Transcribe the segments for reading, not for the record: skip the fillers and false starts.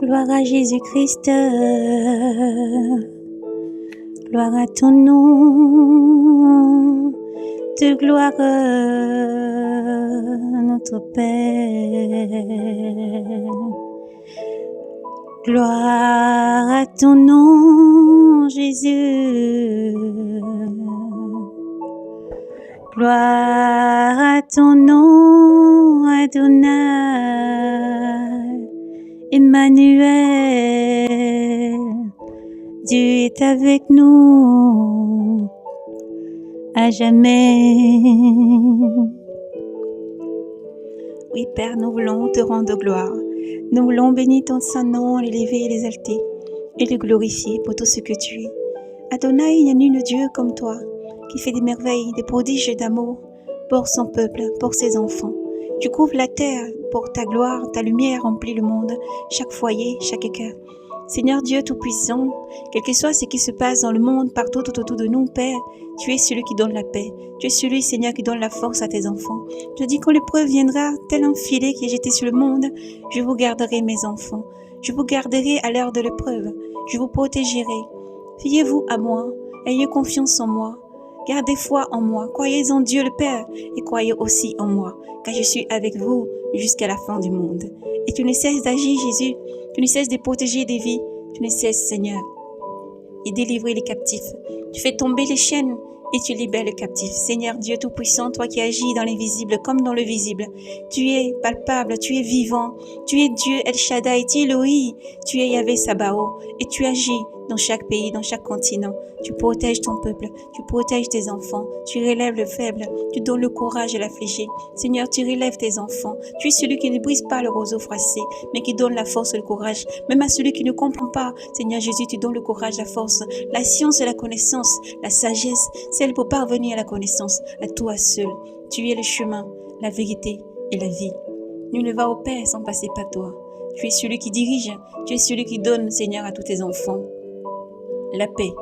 Gloire à Jésus-Christ, gloire à ton nom, de gloire notre Père. Gloire à ton nom, Jésus. Gloire à ton nom, Adonai, Emmanuel. Dieu est avec nous à jamais. Oui, Père, nous voulons te rendre gloire. Nous voulons bénir ton Saint-Nom, l'élever et l'exalter et le glorifier pour tout ce que tu es. Adonai, il n'y a nul Dieu comme toi, qui fait des merveilles, des prodiges d'amour pour son peuple, pour ses enfants. Tu couvres la terre pour ta gloire, ta lumière remplit le monde, chaque foyer, chaque cœur. Seigneur Dieu Tout-Puissant, quel que soit ce qui se passe dans le monde, partout tout autour de nous, Père, tu es celui qui donne la paix. Tu es celui, Seigneur, qui donne la force à tes enfants. Tu dis quand l'épreuve viendra, tel un filet qui est jeté sur le monde, je vous garderai mes enfants. Je vous garderai à l'heure de l'épreuve. Je vous protégerai. Fiez-vous à moi. Ayez confiance en moi. Gardez foi en moi. Croyez en Dieu le Père et croyez aussi en moi, car je suis avec vous jusqu'à la fin du monde. Et tu ne cesses d'agir, Jésus. Tu ne cesses de protéger des vies. Tu ne cesses, Seigneur, de délivrer les captifs. Tu fais tomber les chaînes et tu libères le captif. Seigneur Dieu Tout-Puissant, toi qui agis dans l'invisible comme dans le visible, tu es palpable, tu es vivant, tu es Dieu El Shaddai, tu es Elohim, tu es Yahvé Sabaoth et tu agis dans chaque pays, dans chaque continent. Tu protèges ton peuple, tu protèges tes enfants, tu relèves le faible, tu donnes le courage à l'affligé. Seigneur, tu relèves tes enfants. Tu es celui qui ne brise pas le roseau froissé, mais qui donne la force et le courage. Même à celui qui ne comprend pas, Seigneur Jésus, tu donnes le courage, la force, la science et la connaissance, la sagesse, celle pour parvenir à la connaissance, à toi seul. Tu es le chemin, la vérité et la vie. Nul ne va au Père sans passer par toi. Tu es celui qui dirige, tu es celui qui donne, Seigneur, à tous tes enfants la paix,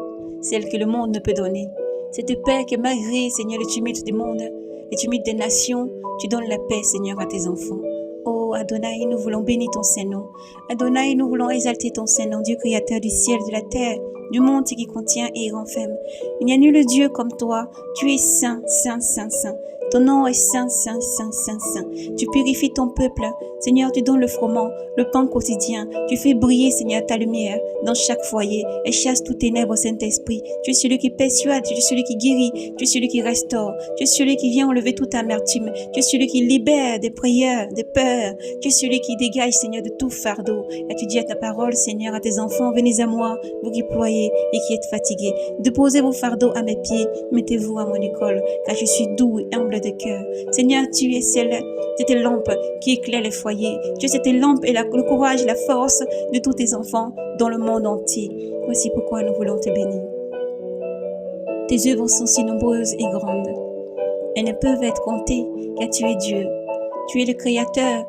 celle que le monde ne peut donner. Cette paix que malgré, Seigneur, le tumulte du monde, le tumulte des nations, tu donnes la paix, Seigneur, à tes enfants. Oh Adonai, nous voulons bénir ton Saint-Nom. Adonai, nous voulons exalter ton Saint-Nom, Dieu créateur du ciel, de la terre, du monde qui contient et renferme. Il n'y a nul Dieu comme toi. Tu es saint, saint, saint, saint. Ton nom est saint, saint, saint, saint, saint. Tu purifies ton peuple. Seigneur, tu donnes le froment, le pain quotidien. Tu fais briller, Seigneur, ta lumière dans chaque foyer et chasse toutes ténèbres, Saint-Esprit. Tu es celui qui persuade, tu es celui qui guérit, tu es celui qui restaure, tu es celui qui vient enlever toute amertume, tu es celui qui libère des prières, des peurs, tu es celui qui dégage, Seigneur, de tout fardeau. Et tu dis à ta parole, Seigneur, à tes enfants, venez à moi, vous qui ployez et qui êtes fatigués. Déposez vos fardeaux à mes pieds, mettez-vous à mon école, car je suis doux et humble de cœur. Seigneur, tu es cette lampe qui éclaire les foyers. Tu es cette lampe et le courage et la force de tous tes enfants dans le monde entier. Voici pourquoi nous voulons te bénir. Tes œuvres sont si nombreuses et grandes. Elles ne peuvent être comptées, car tu es Dieu. Tu es le Créateur.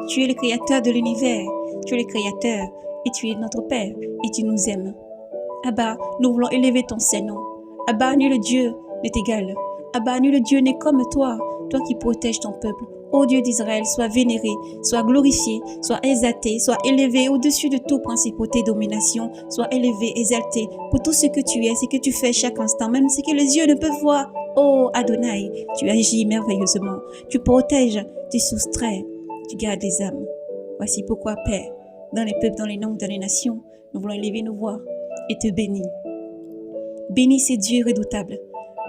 Tu es le Créateur de l'univers. Tu es le Créateur et tu es notre Père et tu nous aimes. Abba, nous voulons élever ton Saint-Nom. Abba, nul Dieu n'est égal. Abba, nul Dieu n'est comme toi, toi qui protèges ton peuple. Ô Dieu d'Israël, sois vénéré, sois glorifié, sois exalté, sois élevé au-dessus de toute principauté, domination, sois élevé, exalté pour tout ce que tu es, ce que tu fais chaque instant, même ce que les yeux ne peuvent voir. Ô Adonai, tu agis merveilleusement, tu protèges, tu soustrais, tu gardes les âmes. Voici pourquoi, Père, dans les peuples, dans les langues, dans les nations, nous voulons élever nos voix et te bénir. Bénis ce Dieu redoutable.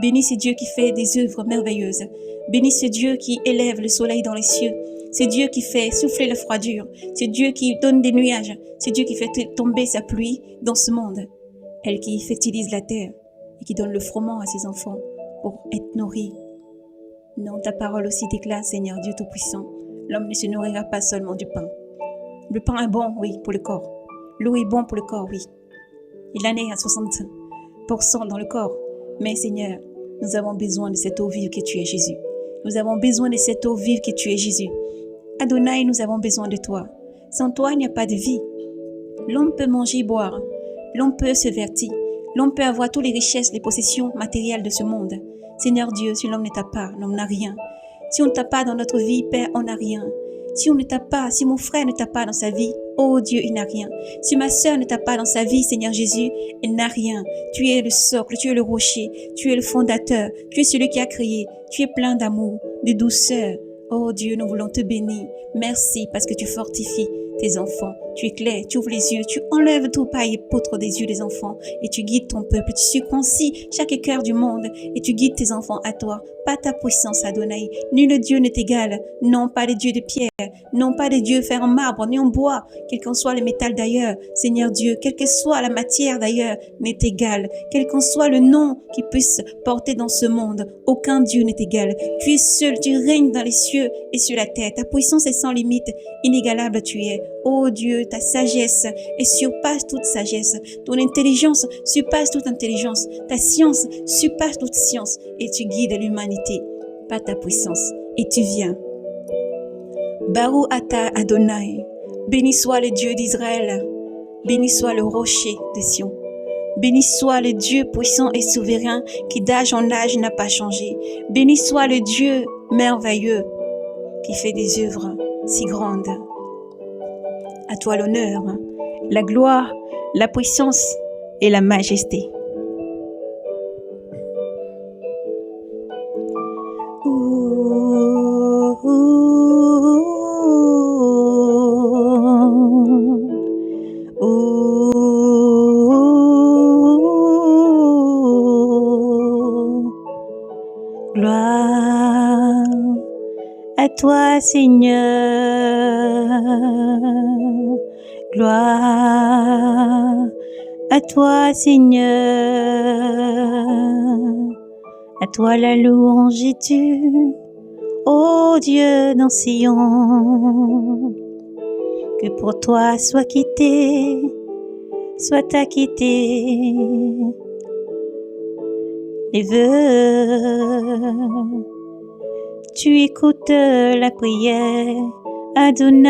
Bénis ce Dieu qui fait des œuvres merveilleuses. Bénis ce Dieu qui élève le soleil dans les cieux. C'est Dieu qui fait souffler la froidure. C'est Dieu qui donne des nuages. C'est Dieu qui fait tomber sa pluie dans ce monde. Elle qui fertilise la terre et qui donne le froment à ses enfants pour être nourris. Non, ta parole aussi déclare, Seigneur Dieu Tout-Puissant, l'homme ne se nourrira pas seulement du pain. Le pain est bon, oui, pour le corps. L'eau est bon pour le corps, oui. Il en est à 60% dans le corps. Mais Seigneur, nous avons besoin de cette eau vive que tu es Jésus. Nous avons besoin de cette eau vive que tu es Jésus. Adonai, nous avons besoin de toi. Sans toi, il n'y a pas de vie. L'homme peut manger et boire. L'homme peut se vertir. L'homme peut avoir toutes les richesses, les possessions matérielles de ce monde. Seigneur Dieu, si l'homme ne t'a pas, l'homme n'a rien. Si on ne t'a pas dans notre vie, Père, on n'a rien. Si on ne t'a pas, si mon frère ne t'a pas dans sa vie, Oh Dieu, il n'a rien. Si ma sœur ne t'a pas dans sa vie, Seigneur Jésus, elle n'a rien. Tu es le socle, tu es le rocher, tu es le fondateur, tu es celui qui a créé, tu es plein d'amour, de douceur. Oh Dieu, nous voulons te bénir. Merci parce que tu fortifies tes enfants. Tu éclaires, tu ouvres les yeux, tu enlèves tout paille et poutre des yeux des enfants et tu guides ton peuple. Tu circoncis chaque cœur du monde et tu guides tes enfants à toi. Pas ta puissance, Adonai. Nul Dieu n'est égal. Non, pas les dieux de pierre. Non, pas des dieux faits en marbre ni en bois. Quel qu'en soit le métal d'ailleurs, Seigneur Dieu, quelle que soit la matière d'ailleurs, n'est égal. Quel qu'en soit le nom qui puisse porter dans ce monde, aucun Dieu n'est égal. Tu es seul, tu règnes dans les cieux et sur la terre. Ta puissance est sans limite. Inégalable tu es. Ô Dieu, ta sagesse et surpasse toute sagesse. Ton intelligence surpasse toute intelligence. Ta science surpasse toute science. Et tu guides l'humanité par ta puissance. Et tu viens. Baruch ata Adonai. Béni soit le Dieu d'Israël. Béni soit le rocher de Sion. Béni soit le Dieu puissant et souverain qui d'âge en âge n'a pas changé. Béni soit le Dieu merveilleux qui fait des œuvres si grandes. À toi l'honneur, la gloire, la puissance et la majesté. Gloire à toi, Seigneur. Gloire à toi, Seigneur. À toi la louange est due, ô Dieu dans Sion. Que pour toi soit quitté, soit acquitté les vœux. Tu écoutes la prière, Adonai.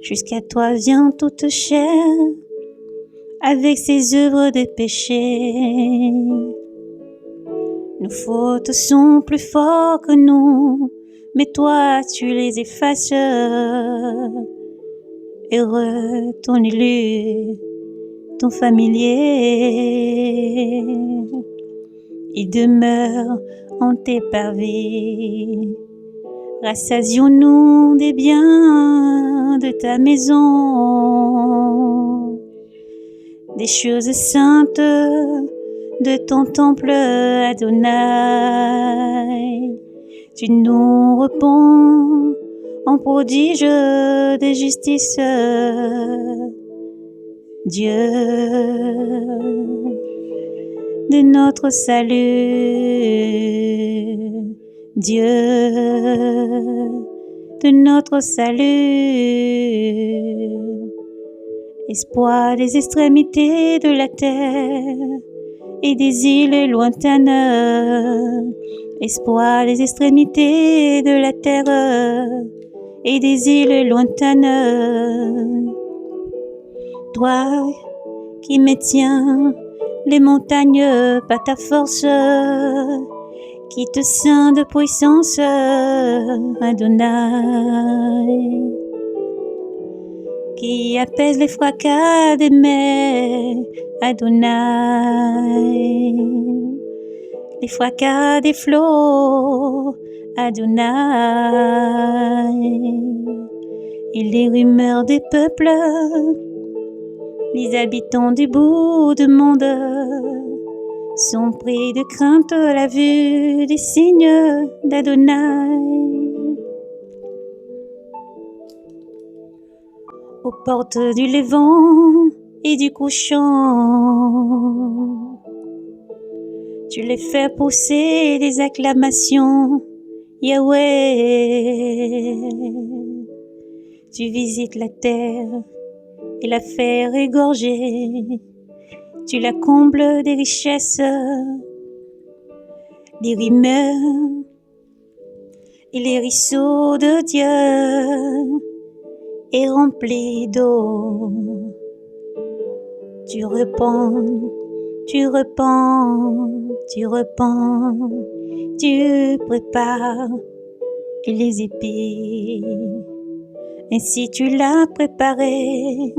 Jusqu'à toi vient toute chair, avec ses œuvres de péché. Nos fautes sont plus fortes que nous, mais toi tu les effaces. Heureux ton élu, ton familier, il demeure en tes pavés. Rassasions-nous des biens de ta maison, des choses saintes de ton temple, Adonai. Tu nous réponds en prodige de justice, Dieu de notre salut, Dieu de notre salut, espoir des extrémités de la terre et des îles lointaines, espoir des extrémités de la terre et des îles lointaines. Toi qui maintiens les montagnes par ta force, qui te ceint de puissance, Adonai, qui apaise les fracas des mers, Adonai, les fracas des flots, Adonai, et les rumeurs des peuples, les habitants du bout du monde sont pris de crainte à la vue des signes d'Adonai. Aux portes du Levant et du couchant, tu les fais pousser des acclamations, Yahweh. Tu visites la terre et la fais régorger, tu la combles des richesses, les rumeurs et les ruisseaux de Dieu est rempli d'eau. Tu répands, tu répands, tu répands, tu prépares et les épis. Ainsi tu l'as préparé,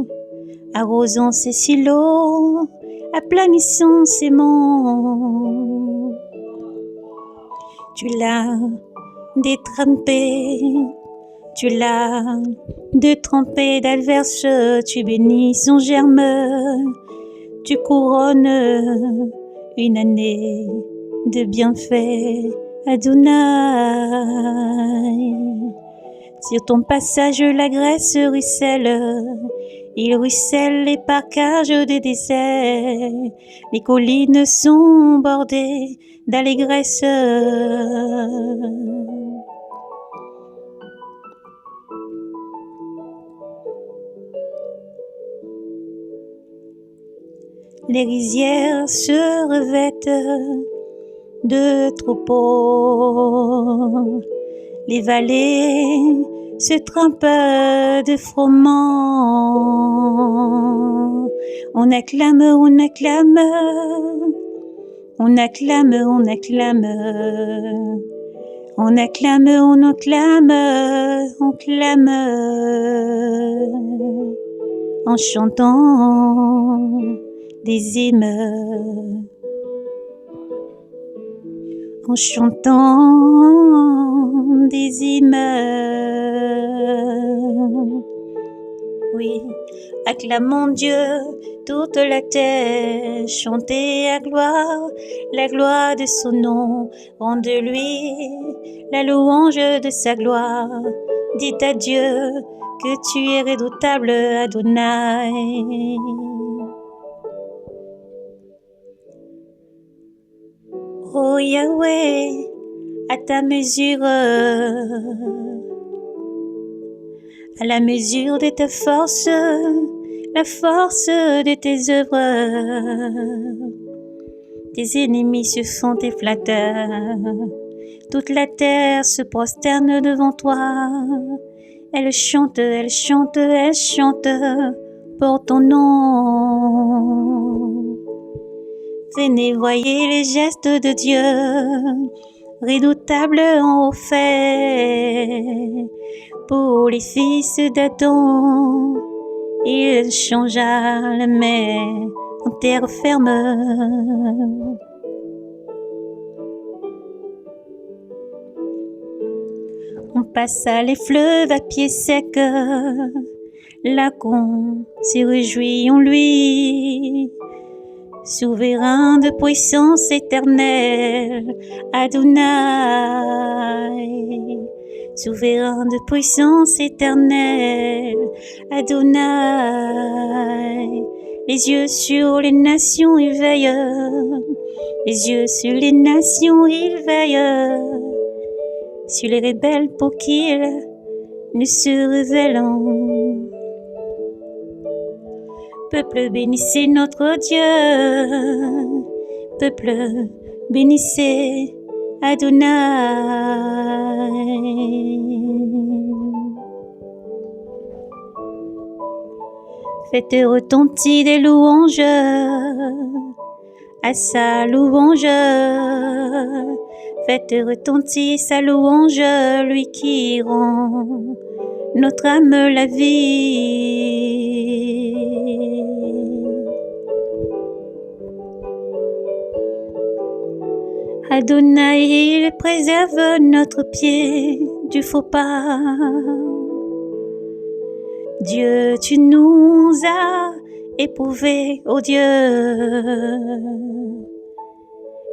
arrosant ses silos, aplanissant ses monts. Tu l'as détrempé, tu l'as détrempé d'alverse, tu bénis son germe, tu couronnes une année de bienfaits, Adonai. Sur ton passage, la Grèce ruisselle, il ruisselle les parcages des déserts, les collines sont bordées d'allégresse. Les rizières se revêtent de troupeaux, les vallées se trempent de froment. On acclame, on acclame, on acclame, on acclame, on acclame, on acclame, on clame, en chantant des hymnes, en chantant des hymnes. Oui, acclamons Dieu, toute la terre, chantez la gloire de son nom, rendez-lui la louange de sa gloire. Dites à Dieu que tu es redoutable, Adonai. Oh Yahweh, à ta mesure, à la mesure de ta force, la force de tes œuvres. Tes ennemis se font tes flatteurs, toute la terre se prosterne devant toi. Elle chante, elle chante, elle chante pour ton nom. Venez, voyez les gestes de Dieu, redoutables en haut fait. Pour les fils d'Adam, il changea la mer en terre ferme. On passa les fleuves à pied sec, là qu'on s'est réjoui en lui. Souverain de puissance éternelle, Adonai. Souverain de puissance éternelle, Adonai. Les yeux sur les nations, il veille. Les yeux sur les nations, il veille. Sur les rebelles pour qu'ils ne se révèlent. Peuple, bénissez notre Dieu. Peuple, bénissez Adonai. Faites retentir des louanges à sa louange. Faites retentir sa louange, lui qui rend notre âme la vie. Adonai, il préserve notre pied du faux pas. Dieu, tu nous as éprouvés, ô Dieu,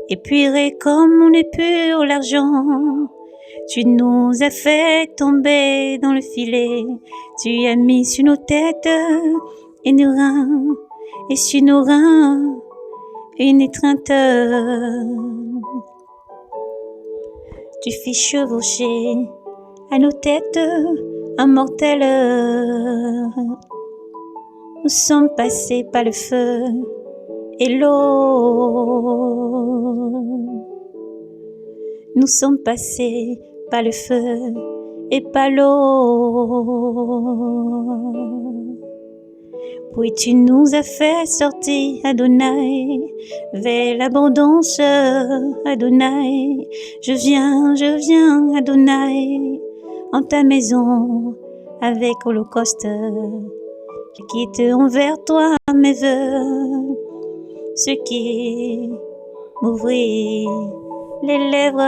épurés comme on épure l'argent. Tu nous as fait tomber dans le filet. Tu as mis sur nos têtes et nos reins, et sur nos reins une étreinte. Tu fis chevaucher à nos têtes un mortel. Nous sommes passés par le feu et l'eau. Nous sommes passés par le feu et par l'eau. Puis tu nous as fait sortir, Adonai, vers l'abondance, Adonai. Je viens, Adonai, en ta maison, avec holocauste. Je quitte envers toi mes vœux, ce qui m'ouvrit les lèvres.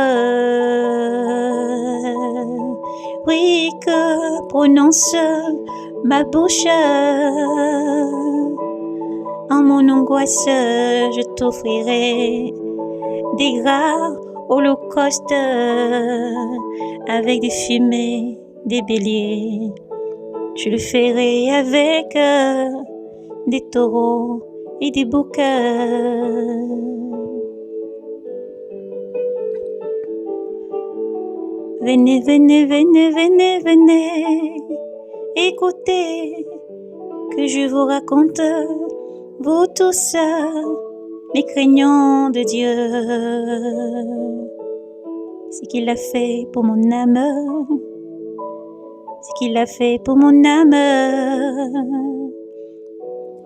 Oui, que prononce ma bouche. En mon angoisse, je t'offrirai des gras holocaustes avec des fumées, des béliers. Je le ferai avec des taureaux et des boucs. Venez, venez, venez, venez, venez, écoutez que je vous raconte, vous tous, les craignants de Dieu, ce qu'il a fait pour mon âme, ce qu'il a fait pour mon âme.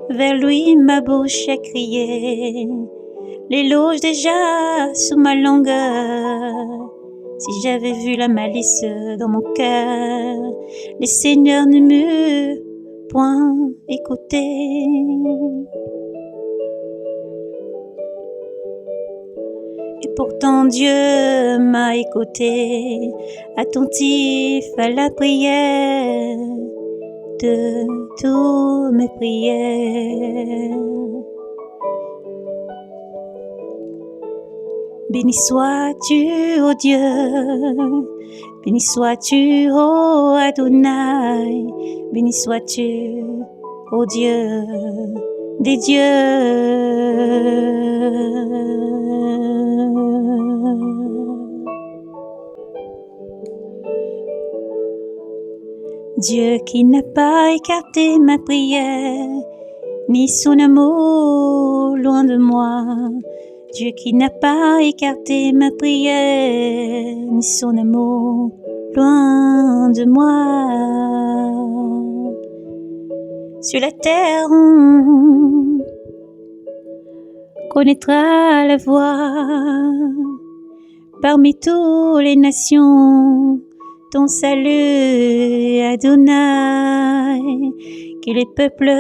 Vers lui ma bouche a crié, l'éloge déjà sous ma langue. Si j'avais vu la malice dans mon cœur, le Seigneur ne m'eût point écouté. Et pourtant Dieu m'a écouté, attentif à la prière de toutes mes prières. Béni sois-tu, ô Dieu, béni sois-tu, ô Adonai, béni sois-tu, ô Dieu des dieux. Dieu qui n'a pas écarté ma prière, ni son amour loin de moi. Dieu qui n'a pas écarté ma prière, ni son amour loin de moi. Sur la terre, on connaîtra la voix parmi toutes les nations. Ton salut, Adonai, que les peuples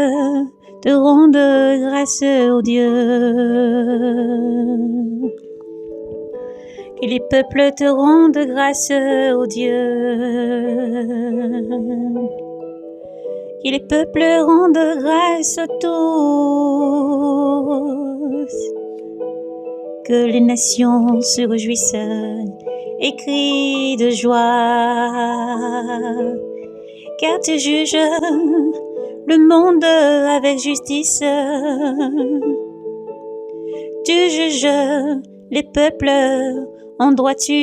te rendent grâce, ô Dieu. Que les peuples te rendent grâce, ô Dieu. Que les peuples rendent grâce à tous. Que les nations se réjouissent et crient de joie. Car tu juges le monde avec justice. Tu juges les peuples en droiture.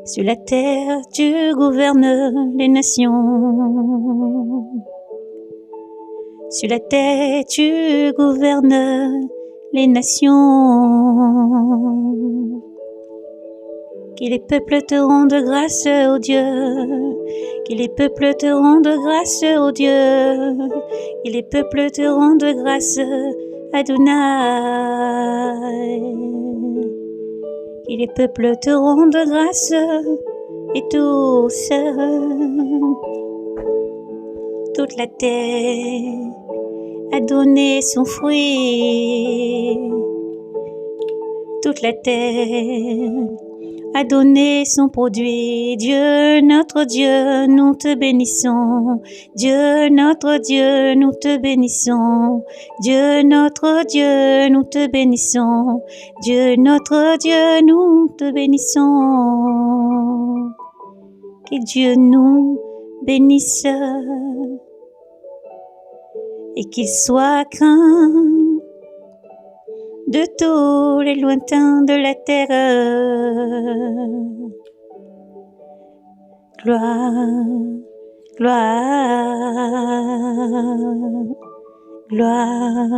Sur la terre, tu gouvernes les nations. Sur la terre, tu gouvernes les nations. Que les peuples te rendent grâce, ô Dieu. Que les peuples te rendent grâce, ô Dieu. Que les peuples te rendent grâce, Adonai. Que les peuples te rendent grâce, et tous, toute la terre a donné son fruit. Toute la terre a donné son produit. Dieu, notre Dieu, nous te bénissons. Dieu, notre Dieu, nous te bénissons. Dieu, notre Dieu, nous te bénissons. Dieu, notre Dieu, nous te bénissons. Que Dieu nous bénisse et qu'il soit craint de tous les lointains de la terre. Gloire, gloire, gloire,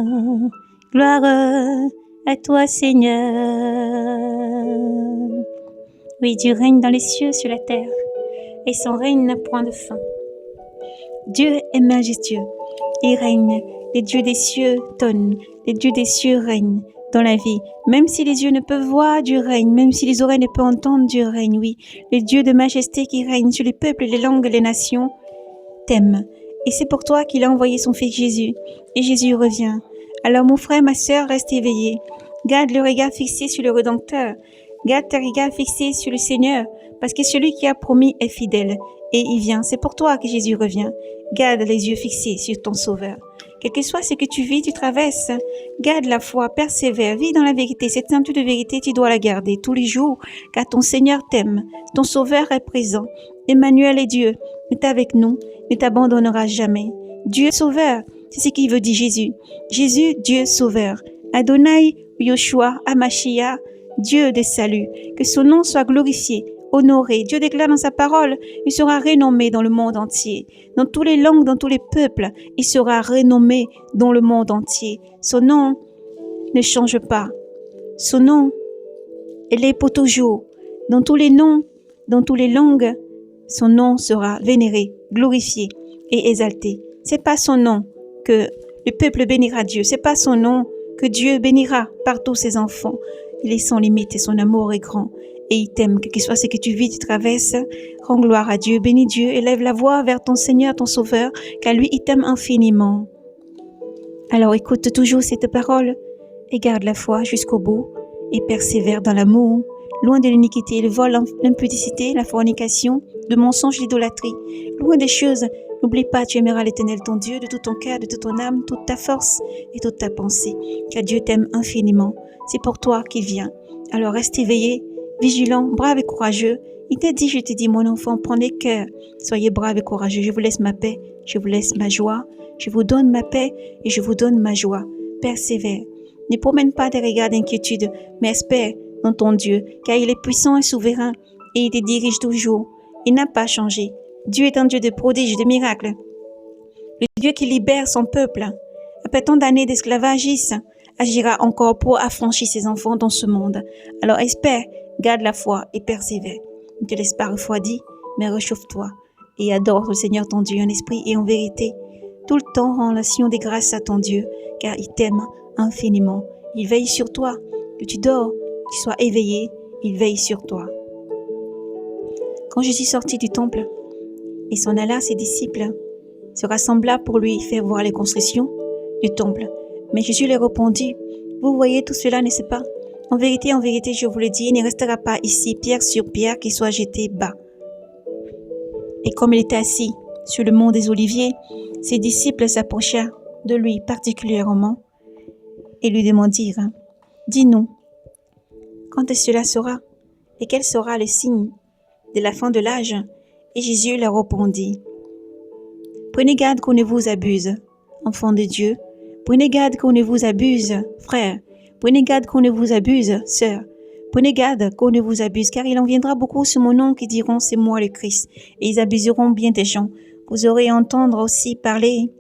gloire à toi, Seigneur. Oui, Dieu règne dans les cieux, sur la terre, et son règne n'a point de fin. Dieu est majestueux. Il règne. Les dieux des cieux tonnent. Les dieux des cieux règnent dans la vie. Même si les yeux ne peuvent voir, Dieu règne. Même si les oreilles ne peuvent entendre, Dieu règne, oui. Le Dieu de majesté qui règne sur les peuples, les langues, les nations, t'aime. Et c'est pour toi qu'il a envoyé son Fils Jésus. Et Jésus revient. Alors mon frère, ma sœur, reste éveillé. Garde le regard fixé sur le Rédempteur. Garde tes regards fixés sur le Seigneur, parce que celui qui a promis est fidèle. Et il vient. C'est pour toi que Jésus revient. Garde les yeux fixés sur ton Sauveur. Quel que soit ce que tu vis, tu traverses, garde la foi, persévère, vis dans la vérité. Cette ceinture de vérité, tu dois la garder tous les jours, car ton Seigneur t'aime. Ton Sauveur est présent. Emmanuel est Dieu, est avec nous, ne t'abandonnera jamais. Dieu Sauveur, c'est ce qu'il veut dire Jésus. Jésus, Dieu Sauveur. Adonai, Yoshua, Amashia, Dieu de salut. Que son nom soit glorifié, honoré. Dieu déclare dans sa parole, il sera renommé dans le monde entier. Dans toutes les langues, dans tous les peuples, il sera renommé dans le monde entier. Son nom ne change pas. Son nom, il est pour toujours. Dans tous les noms, dans toutes les langues, son nom sera vénéré, glorifié et exalté. C'est pas son nom que le peuple bénira Dieu. C'est pas son nom que Dieu bénira par tous ses enfants. Il est sans limite et son amour est grand. Et il t'aime, quel que soit ce que tu vis, tu traverses. Rends gloire à Dieu, bénis Dieu, élève la voix vers ton Seigneur, ton Sauveur, car lui, il t'aime infiniment. Alors écoute toujours cette parole et garde la foi jusqu'au bout et persévère dans l'amour, loin de l'iniquité, le vol, l'impudicité, la fornication, le mensonge, l'idolâtrie, loin des choses. N'oublie pas, tu aimeras l'Éternel ton Dieu de tout ton cœur, de toute ton âme, toute ta force et toute ta pensée, car Dieu t'aime infiniment. C'est pour toi qu'il vient. Alors reste éveillé, vigilant, brave et courageux. Il t'a dit, je te dis, mon enfant, prenez cœur, soyez brave et courageux. Je vous laisse ma paix, je vous laisse ma joie. Je vous donne ma paix et je vous donne ma joie. Persévère. Ne promène pas des regards d'inquiétude, mais espère dans ton Dieu, car il est puissant et souverain et il te dirige toujours. Il n'a pas changé. Dieu est un Dieu de prodiges, de miracles. Le Dieu qui libère son peuple, après tant d'années d'esclavage, agira encore pour affranchir ses enfants dans ce monde. Alors espère, garde la foi et persévère. Ne te laisse pas refroidir, mais réchauffe-toi et adore le Seigneur ton Dieu en esprit et en vérité. Tout le temps, rends l'action des grâces à ton Dieu, car il t'aime infiniment. Il veille sur toi, que tu dors, que tu sois éveillé, il veille sur toi. Quand Jésus sortit du temple et s'en alla, ses disciples se rassembla pour lui faire voir les constructions du temple. Mais Jésus leur répondit, « Vous voyez tout cela, n'est-ce pas? En vérité, je vous le dis, il ne restera pas ici pierre sur pierre qui soit jeté bas. » Et comme il était assis sur le mont des Oliviers, ses disciples s'approchèrent de lui particulièrement et lui demandirent, « Dis-nous, quand cela sera et quel sera le signe de la fin de l'âge ?» Et Jésus leur répondit, « Prenez garde qu'on ne vous abuse, enfants de Dieu. Prenez garde qu'on ne vous abuse, frères. Prenez garde qu'on ne vous abuse, sœurs. Prenez garde qu'on ne vous abuse, car il en viendra beaucoup sur mon nom qui diront, c'est moi le Christ, et ils abuseront bien des gens. Vous aurez à entendre aussi parler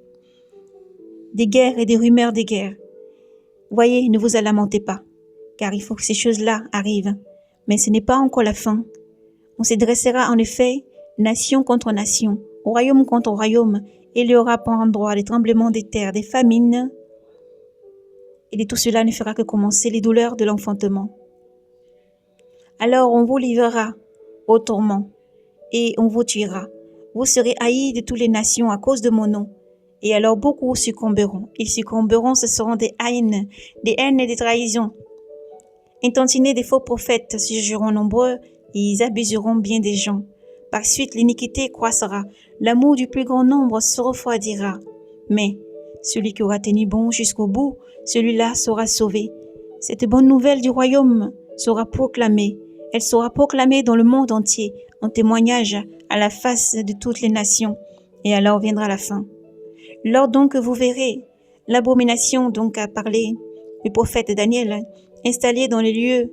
des guerres et des rumeurs des guerres. Voyez, ne vous lamentez pas, car il faut que ces choses-là arrivent. Mais ce n'est pas encore la fin. On se dressera en effet nation contre nation, royaume contre royaume, et il y aura par endroits des tremblements des terres, des famines, et de tout cela ne fera que commencer les douleurs de l'enfantement. Alors on vous livrera au tourment, et on vous tuera. Vous serez haïs de toutes les nations à cause de mon nom. Et alors beaucoup succomberont. Ils succomberont, ce seront des haines et des trahisons. Intentinés des faux prophètes surgiront nombreux, et ils abuseront bien des gens. Par suite, l'iniquité croissera. L'amour du plus grand nombre se refroidira. Mais celui qui aura tenu bon jusqu'au bout, celui-là sera sauvé. Cette bonne nouvelle du royaume sera proclamée. Elle sera proclamée dans le monde entier, en témoignage à la face de toutes les nations. Et alors viendra la fin. Lors donc que vous verrez l'abomination donc a parlé le prophète Daniel, installé dans les lieux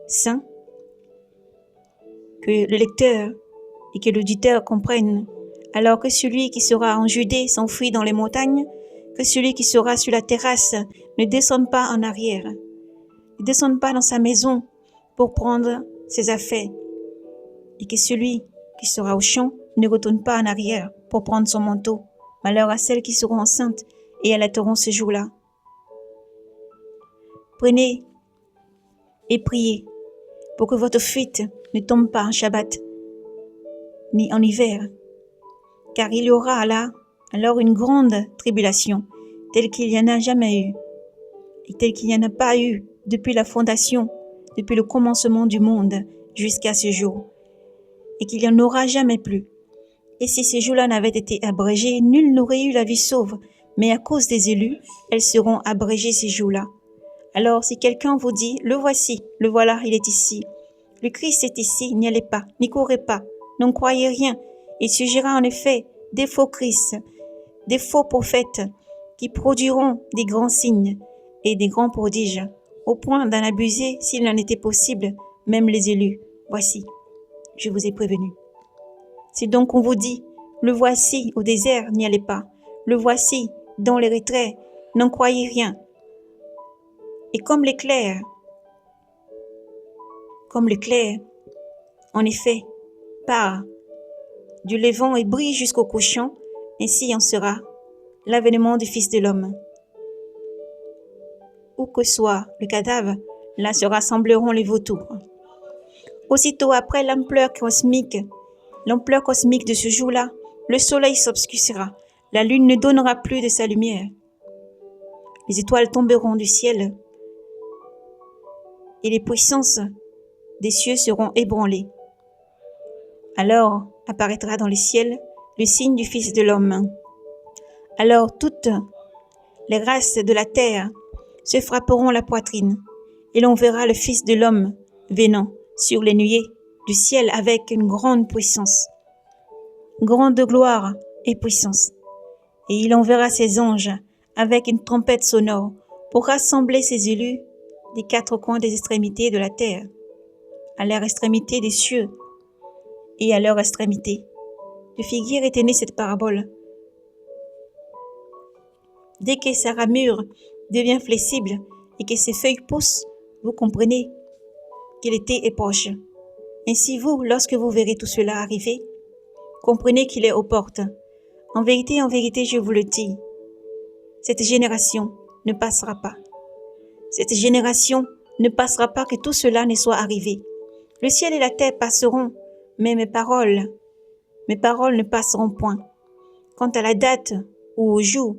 saints, que le lecteur et que l'auditeur comprennent, alors que celui qui sera en Judée s'enfuit dans les montagnes, que celui qui sera sur la terrasse ne descende pas en arrière, ne descende pas dans sa maison pour prendre ses affaires, et que celui qui sera au champ ne retourne pas en arrière pour prendre son manteau. Malheur à celles qui seront enceintes et allaiteront ce jour-là. Prenez et priez pour que votre fuite ne tombe pas en Shabbat, ni en hiver, car il y aura là alors une grande tribulation, telle qu'il n'y en a jamais eu, et telle qu'il n'y en a pas eu depuis la fondation, depuis le commencement du monde jusqu'à ce jour, et qu'il n'y en aura jamais plus. Et si ces jours-là n'avaient été abrégés, nul n'aurait eu la vie sauve, mais à cause des élus, elles seront abrégées ces jours-là. Alors si quelqu'un vous dit, le voici, le voilà, il est ici, le Christ est ici, n'y allez pas, n'y courez pas, n'en croyez rien. Il surgira en effet des faux Christ, des faux prophètes qui produiront des grands signes et des grands prodiges, au point d'en abuser s'il en était possible, même les élus. Voici, je vous ai prévenu. Si donc on vous dit, le voici au désert, n'y allez pas, le voici dans les retraits, n'en croyez rien. Et comme l'éclair, en effet, part du levant et brille jusqu'au couchant, ainsi en sera l'avènement du Fils de l'homme. Où que soit le cadavre, là se rassembleront les vautours. Aussitôt après l'ampleur cosmique de ce jour-là, le soleil s'obscurcira, la lune ne donnera plus de sa lumière. Les étoiles tomberont du ciel et les puissances des cieux seront ébranlées. Alors apparaîtra dans le ciel le signe du Fils de l'homme. Alors toutes les races de la terre se frapperont la poitrine, et l'on verra le Fils de l'homme venant sur les nuées du ciel avec une grande puissance, grande gloire et puissance. Et il enverra ses anges avec une trompette sonore pour rassembler ses élus des quatre coins des extrémités de la terre, à leur extrémité des cieux et à leur extrémité. De figure était née cette parabole. Dès que sa ramure devient flexible et que ses feuilles poussent, vous comprenez qu'il était éproche. Ainsi vous, lorsque vous verrez tout cela arriver, comprenez qu'il est aux portes. En vérité, je vous le dis, cette génération ne passera pas. Cette génération ne passera pas que tout cela ne soit arrivé. Le ciel et la terre passeront, mais mes paroles ne passeront point. Quant à la date ou au jour,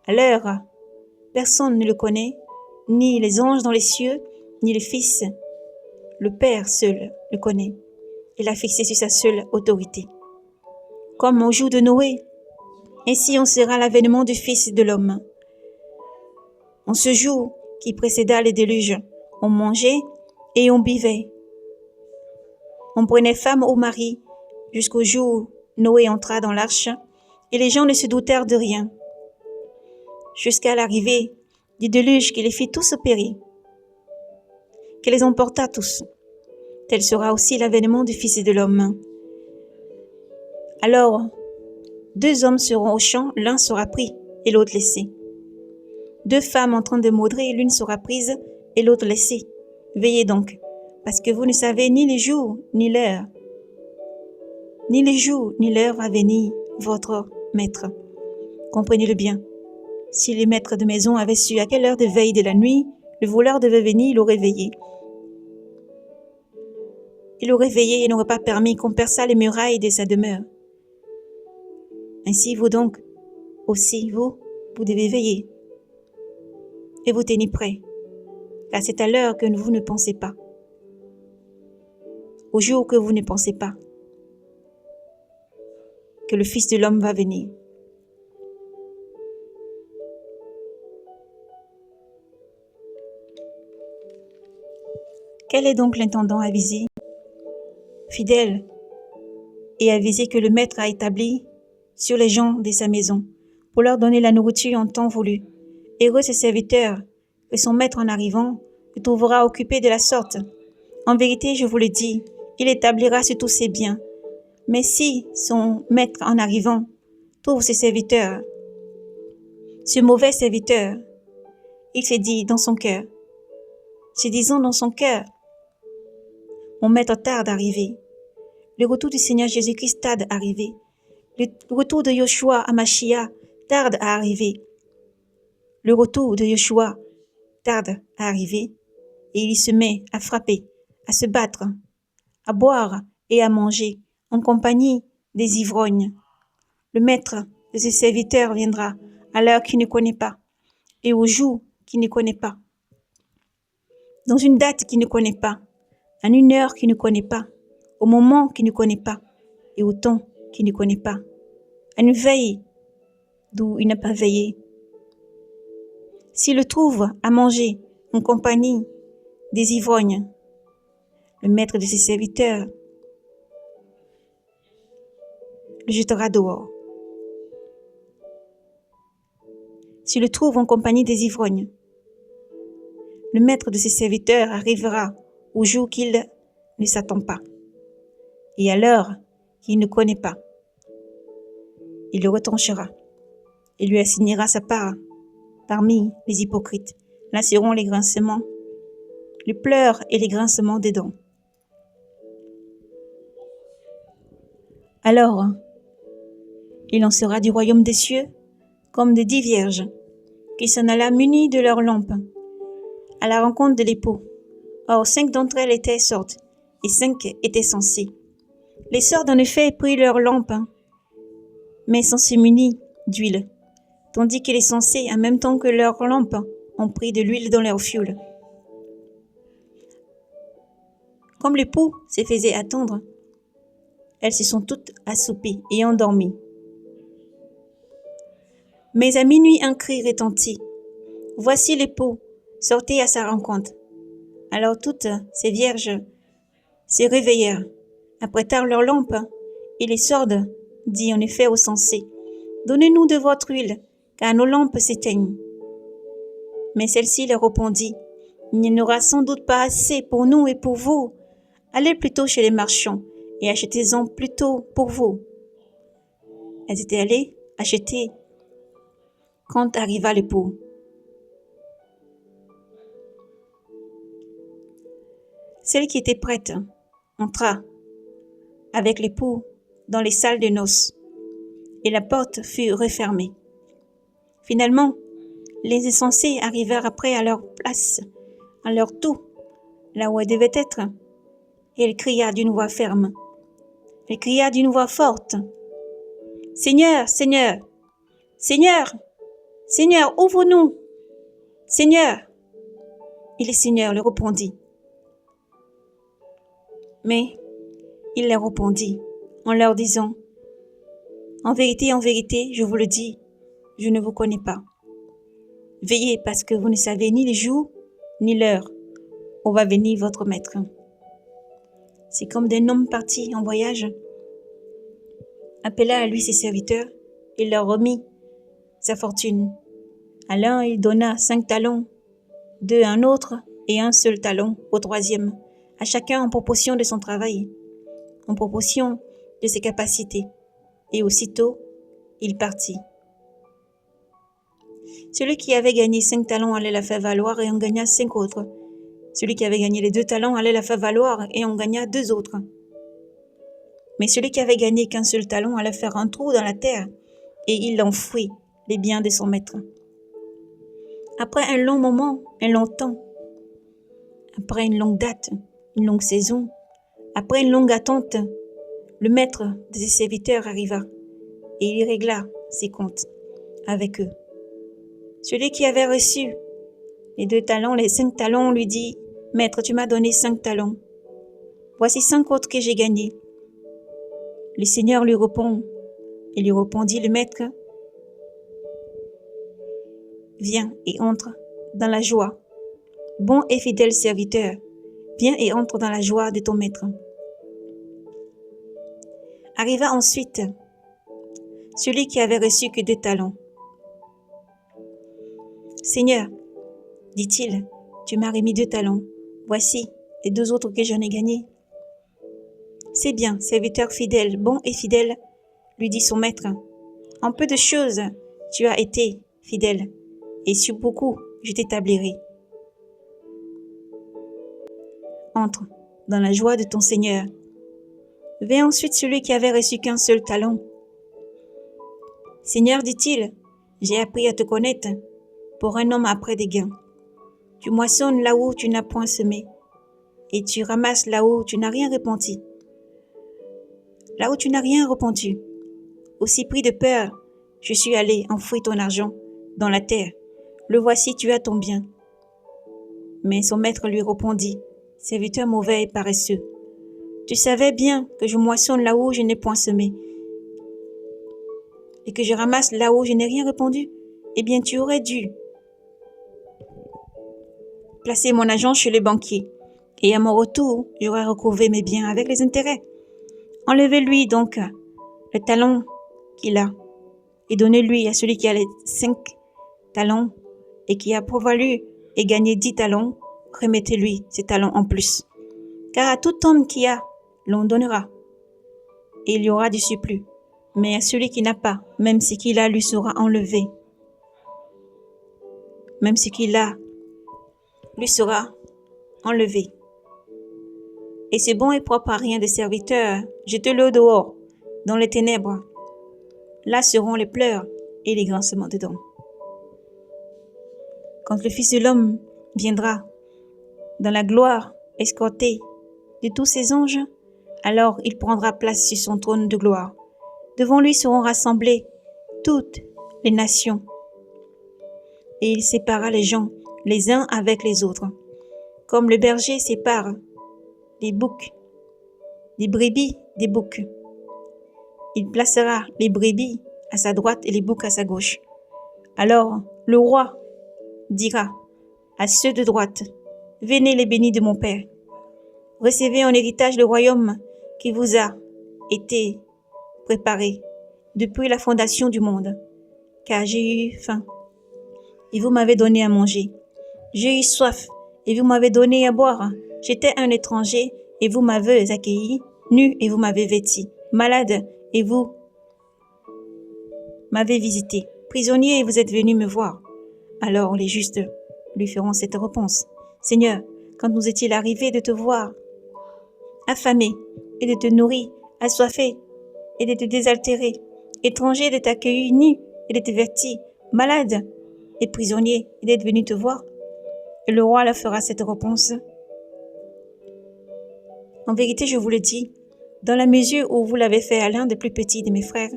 à l'heure, personne ne le connaît, ni les anges dans les cieux, ni le Fils. Le Père seul le connaît et l'a fixé sur sa seule autorité. Comme au jour de Noé, ainsi on sera l'avènement du Fils de l'homme. En ce jour qui précéda le déluge, on mangeait et on buvait. On prenait femme ou mari jusqu'au jour où Noé entra dans l'arche et les gens ne se doutèrent de rien. Jusqu'à l'arrivée du déluge qui les fit tous périr, qui les emporta tous. Tel sera aussi l'avènement du Fils de l'homme. Alors, 2 hommes seront au champ, l'un sera pris et l'autre laissé. 2 femmes en train de maudrer, l'une sera prise et l'autre laissée. Veillez donc, parce que vous ne savez ni les jours, ni l'heure. Ni les jours, ni l'heure va venir votre maître. Comprenez-le bien. Si les maîtres de maison avaient su à quelle heure de veille de la nuit le voleur devait venir, il aurait veillé. Il aurait veillé et n'aurait pas permis qu'on perçât les murailles de sa demeure. Ainsi vous donc, aussi vous devez veiller et vous tenir prêts, car c'est à l'heure que vous ne pensez pas, au jour que vous ne pensez pas, que le Fils de l'homme va venir. Quel est donc l'intendant avisé, fidèle et avisé que le maître a établi sur les gens de sa maison, pour leur donner la nourriture en temps voulu? Heureux ce serviteur que son maître en arrivant le trouvera occupé de la sorte. En vérité, je vous le dis, il établira sur tous ses biens. Mais si son maître en arrivant trouve ce serviteur, ce mauvais serviteur, il se dit dans son cœur, se disant dans son cœur, mon maître tarde à arriver, Le retour du Seigneur Jésus-Christ tarde à arriver. Le retour de Yoshua à Mashiach tarde à arriver. Le retour de Yoshua tarde à arriver et il se met à frapper, à se battre, à boire et à manger en compagnie des ivrognes. Le maître de ses serviteurs viendra à l'heure qu'il ne connaît pas et au jour qu'il ne connaît pas, dans une date qu'il ne connaît pas, en une heure qu'il ne connaît pas, au moment qu'il ne connaît pas et au temps qu'il ne connaît pas, à une veille d'où il n'a pas veillé. S'il le trouve à manger en compagnie des ivrognes, le maître de ses serviteurs le jettera dehors. S'il le trouve en compagnie des ivrognes, le maître de ses serviteurs arrivera au jour qu'il ne s'attend pas et à l'heure qu'il ne connaît pas. Il le retranchera et lui assignera sa part parmi les hypocrites. Là seront les grincements, les pleurs et les grincements des dents. Alors, il en sera du royaume des cieux comme de 10 vierges qui s'en alla munies de leurs lampes à la rencontre de l'époux. Or 5 d'entre elles étaient sortes et 5 étaient censées. Les sortes en effet prirent leurs lampes, mais sans se munir d'huile, tandis que les censées, en même temps que leurs lampes, ont pris de l'huile dans leur fioul. Comme l'époux se faisait attendre, elles se sont toutes assoupies et endormies. Mais à minuit un cri retentit. Voici l'époux, sortez à sa rencontre. Alors toutes ces vierges se réveillèrent, apprêtèrent leurs lampes, et les sordes dit en effet aux censés, donnez-nous de votre huile, car nos lampes s'éteignent. Mais celle-ci leur répondit, il n'y en aura sans doute pas assez pour nous et pour vous. Allez plutôt chez les marchands et achetez-en plutôt pour vous. Elles étaient allées acheter quand arriva l'époux. Celle qui était prête entra avec l'époux dans les salles de noces et la porte fut refermée. Finalement, les insensés arrivèrent après à leur place, à leur tour, là où elles devaient être, et elle cria d'une voix ferme. Elle cria d'une voix forte. Seigneur, Seigneur, Seigneur, Seigneur, ouvre-nous, Seigneur. Et le Seigneur leur répondit. Mais il leur répondit en leur disant, en vérité, je vous le dis, je ne vous connais pas. Veillez parce que vous ne savez ni le jour ni l'heure où va venir votre maître. C'est comme d'un homme parti en voyage, appela à lui ses serviteurs et leur remit sa fortune. À l'un, il donna 5 talents, 2 à un autre et un seul talent au troisième, à chacun en proportion de son travail, en proportion de ses capacités. Et aussitôt, il partit. Celui qui avait gagné 5 talents allait la faire valoir et en gagna 5 autres. Celui qui avait gagné les 2 talents allait la faire valoir et en gagna 2 autres. Mais celui qui avait gagné qu'un seul talent allait faire un trou dans la terre et il enfouit les biens de son maître. Après un long moment, un long temps, après une longue date, une longue saison, après une longue attente, le maître de ses serviteurs arriva et il régla ses comptes avec eux. Celui qui avait reçu les 2 talents, les 5 talents, lui dit, « Maître, tu m'as donné 5 talents. Voici 5 autres que j'ai gagnés. » Le Seigneur lui répond, et lui répondit le maître, « Viens et entre dans la joie. Bon et fidèle serviteur, viens et entre dans la joie de ton maître. » Arriva ensuite celui qui avait reçu que 2 talents. « Seigneur, dit-il, tu m'as remis 2 talents. Voici les 2 autres que j'en ai gagnés. » C'est bien, serviteur fidèle, bon et fidèle, lui dit son maître. En peu de choses, tu as été fidèle, et sur beaucoup, je t'établirai. Entre dans la joie de ton Seigneur. Vint ensuite celui qui avait reçu qu'un seul talent. Seigneur, dit-il, j'ai appris à te connaître pour un homme après des gains. Tu moissonnes là où tu n'as point semé, et tu ramasses là où tu n'as rien répandu. Là où tu n'as rien répandu. Aussi pris de peur, je suis allé enfouir ton argent dans la terre. Le voici, tu as ton bien. Mais son maître lui répondit, serviteur mauvais et paresseux. Tu savais bien que je moissonne là où je n'ai point semé, et que je ramasse là où je n'ai rien répandu. Eh bien, tu aurais dû placer mon argent chez les banquiers, et à mon retour, j'aurais recouvré mes biens avec les intérêts. Enlevez-lui donc le talent qu'il a, et donnez-lui à celui qui a les 5 talents, et qui a prévalu et gagné 10 talents, remettez-lui ces talents en plus. Car à tout homme qui a, l'on donnera, et il y aura du surplus. Mais à celui qui n'a pas, même ce qu'il a lui sera enlevé. Même ce qu'il a lui sera enlevé. Et c'est bon et propre à rien de serviteur, jetez-le dehors, dans les ténèbres. Là seront les pleurs et les grincements de dents. Quand le Fils de l'homme viendra dans la gloire, escorté de tous ses anges, alors il prendra place sur son trône de gloire. Devant lui seront rassemblées toutes les nations, et il séparera les gens les uns avec les autres, comme le berger sépare les boucs, les brebis des boucs. Il placera les brebis à sa droite et les boucs à sa gauche. Alors le roi dira à ceux de droite, venez les bénis de mon Père, recevez en héritage le royaume qui vous a été préparé depuis la fondation du monde, car j'ai eu faim et vous m'avez donné à manger. J'ai eu soif et vous m'avez donné à boire. J'étais un étranger et vous m'avez accueilli, nu et vous m'avez vêti, malade et vous m'avez visité, prisonnier et vous êtes venu me voir. Alors les justes lui feront cette réponse. Seigneur, quand nous est-il arrivé de te voir affamé et de te nourrir, assoiffé et de te désaltérer, étranger de t'accueillir nu et de te vêtir, malade et prisonnier et d'être venu te voir? Et le roi leur fera cette réponse. En vérité, je vous le dis, dans la mesure où vous l'avez fait à l'un des plus petits de mes frères,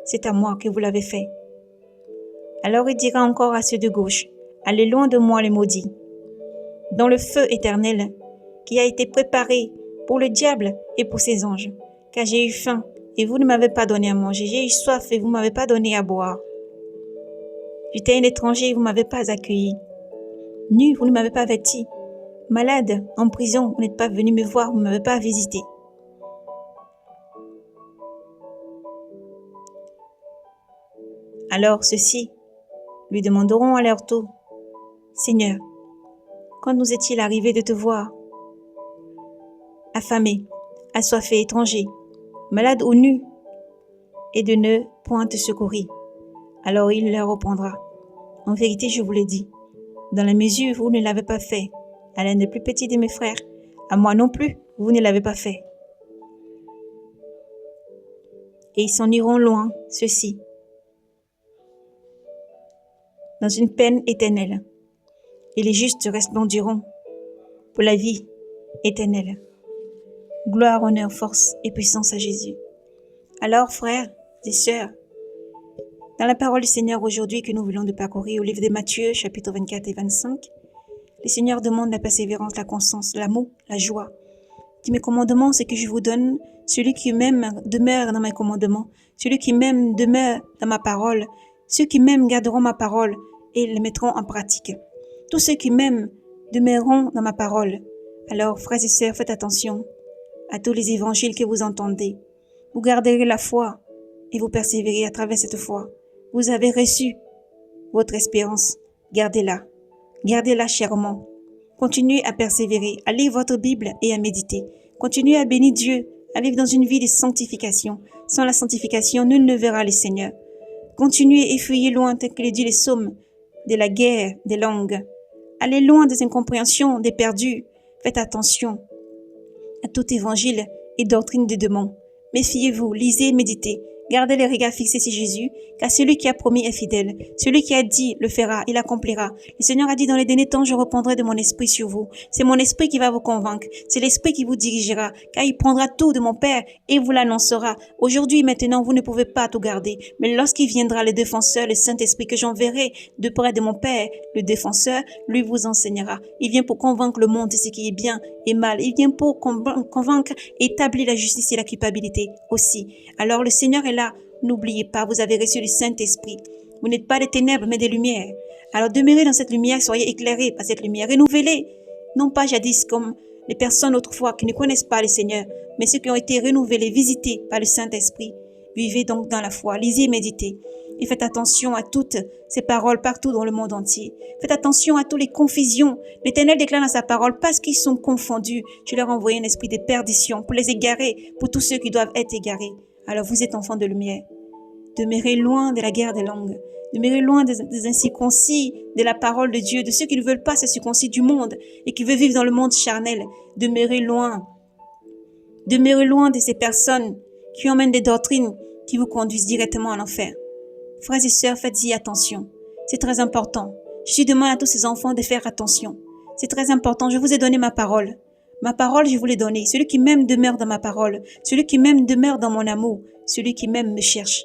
c'est à moi que vous l'avez fait. Alors il dira encore à ceux de gauche, allez loin de moi les maudits, dans le feu éternel qui a été préparé pour le diable et pour ses anges, car j'ai eu faim et vous ne m'avez pas donné à manger, j'ai eu soif et vous ne m'avez pas donné à boire. J'étais un étranger et vous ne m'avez pas accueilli. Nu, vous ne m'avez pas vêti. Malade, en prison, vous n'êtes pas venu me voir, vous ne m'avez pas visité. Alors ceux-ci lui demanderont à leur tour, Seigneur, quand nous est-il arrivé de te voir, affamé, assoiffé, étranger, malade ou nu, et de ne point te secourir? Alors il leur répondra, en vérité je vous l'ai dit, dans la mesure où vous ne l'avez pas fait à l'un des plus petits de mes frères, à moi non plus, vous ne l'avez pas fait. Et ils s'en iront loin, ceux-ci, dans une peine éternelle, et les justes resplendiront pour la vie éternelle. Gloire, honneur, force et puissance à Jésus. Alors, frères et sœurs, dans la parole du Seigneur aujourd'hui que nous voulons de parcourir au livre de Matthieu, chapitre 24 et 25, le Seigneur demande la persévérance, la constance, l'amour, la joie. Il dit, mes commandements, c'est que je vous donne, celui qui m'aime demeure dans mes commandements, celui qui m'aime demeure dans ma parole, ceux qui m'aiment garderont ma parole et les mettront en pratique. Tous ceux qui m'aiment demeureront dans ma parole. Alors, frères et sœurs, faites attention à tous les évangiles que vous entendez. Vous garderez la foi et vous persévérez à travers cette foi. Vous avez reçu votre espérance. Gardez-la. Gardez-la chèrement. Continuez à persévérer, à lire votre Bible et à méditer. Continuez à bénir Dieu, à vivre dans une vie de sanctification. Sans la sanctification, nul ne verra le Seigneur. Continuez et fuyez loin, tel que le dit les psaumes, de la guerre des langues. Allez loin des incompréhensions, des perdus. Faites attention à tout évangile et doctrines de démons. Méfiez-vous, lisez, méditez. Gardez les regards fixés sur Jésus, car celui qui a promis est fidèle. Celui qui a dit le fera, il accomplira. Le Seigneur a dit dans les derniers temps, je reprendrai de mon esprit sur vous. C'est mon esprit qui va vous convaincre. C'est l'esprit qui vous dirigera, car il prendra tout de mon Père et vous l'annoncera. Aujourd'hui, maintenant, vous ne pouvez pas tout garder. Mais lorsqu'il viendra le défenseur, le Saint-Esprit que j'enverrai de près de mon Père, le défenseur, lui vous enseignera. Il vient pour convaincre le monde de ce qui est bien et mal. Il vient pour convaincre et établir la justice et la culpabilité aussi. Alors le Seigneur est là. N'oubliez pas, vous avez reçu le Saint-Esprit. Vous n'êtes pas des ténèbres, mais des lumières. Alors demeurez dans cette lumière, soyez éclairés par cette lumière. Renouvelez, non pas jadis comme les personnes autrefois qui ne connaissent pas le Seigneur, mais ceux qui ont été renouvelés, visités par le Saint-Esprit. Vivez donc dans la foi, lisez et méditez. Et faites attention à toutes ces paroles partout dans le monde entier. Faites attention à toutes les confusions. L'Éternel déclare dans sa parole, parce qu'ils sont confondus, je leur ai envoyé un esprit de perdition pour les égarer, pour tous ceux qui doivent être égarés. Alors vous êtes enfants de lumière. Demeurez loin de la guerre des langues. Demeurez loin des incirconcis de la parole de Dieu, de ceux qui ne veulent pas se circoncire du monde et qui veulent vivre dans le monde charnel. Demeurez loin. Demeurez loin de ces personnes qui emmènent des doctrines qui vous conduisent directement en enfer. Frères et sœurs, faites-y attention. C'est très important. Je demande à tous ces enfants de faire attention. C'est très important. Je vous ai donné ma parole. Ma parole, je vous l'ai donnée. Celui qui m'aime demeure dans ma parole. Celui qui m'aime demeure dans mon amour. Celui qui m'aime me cherche.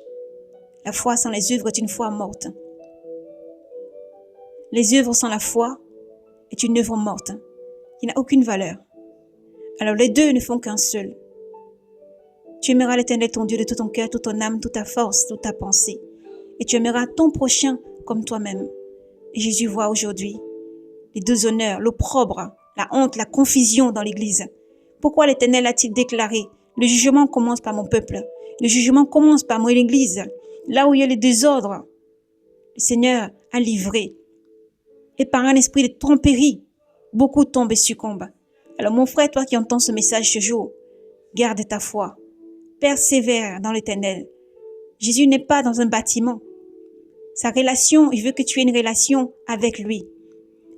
La foi sans les œuvres est une foi morte. Les œuvres sans la foi est une œuvre morte qui n'a aucune valeur. Alors les deux ne font qu'un seul. Tu aimeras l'Éternel ton Dieu de tout ton cœur, toute ton âme, toute ta force, toute ta pensée. Et tu aimeras ton prochain comme toi-même. Et Jésus voit aujourd'hui les deux honneurs, l'opprobre, la honte, la confusion dans l'Église. Pourquoi l'Éternel a-t-il déclaré « Le jugement commence par mon peuple. Le jugement commence par moi et l'Église. » Là où il y a le désordre, le Seigneur a livré. Et par un esprit de tromperie, beaucoup tombent et succombent. Alors mon frère, toi qui entends ce message ce jour, garde ta foi. Persévère dans l'Éternel. Jésus n'est pas dans un bâtiment. Sa relation, il veut que tu aies une relation avec lui.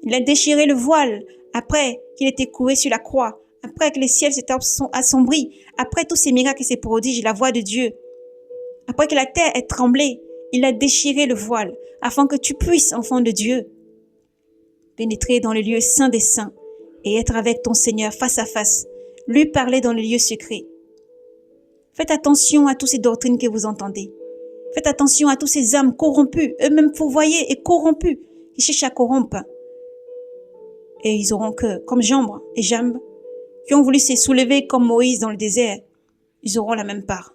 Il a déchiré le voile après qu'il était cloué sur la croix, après que les ciels s'étaient assombris, après tous ces miracles et ces prodiges, la voix de Dieu. Après que la terre ait tremblé, il a déchiré le voile afin que tu puisses, enfant de Dieu, pénétrer dans le lieu saint des saints et être avec ton Seigneur face à face, lui parler dans le lieu secret. Faites attention à toutes ces doctrines que vous entendez. Faites attention à tous ces âmes corrompues, eux-mêmes fourvoyés et corrompus, qui cherchent à corrompre. Et ils auront que, comme Jambre et Jambes, qui ont voulu se soulever comme Moïse dans le désert, ils auront la même part.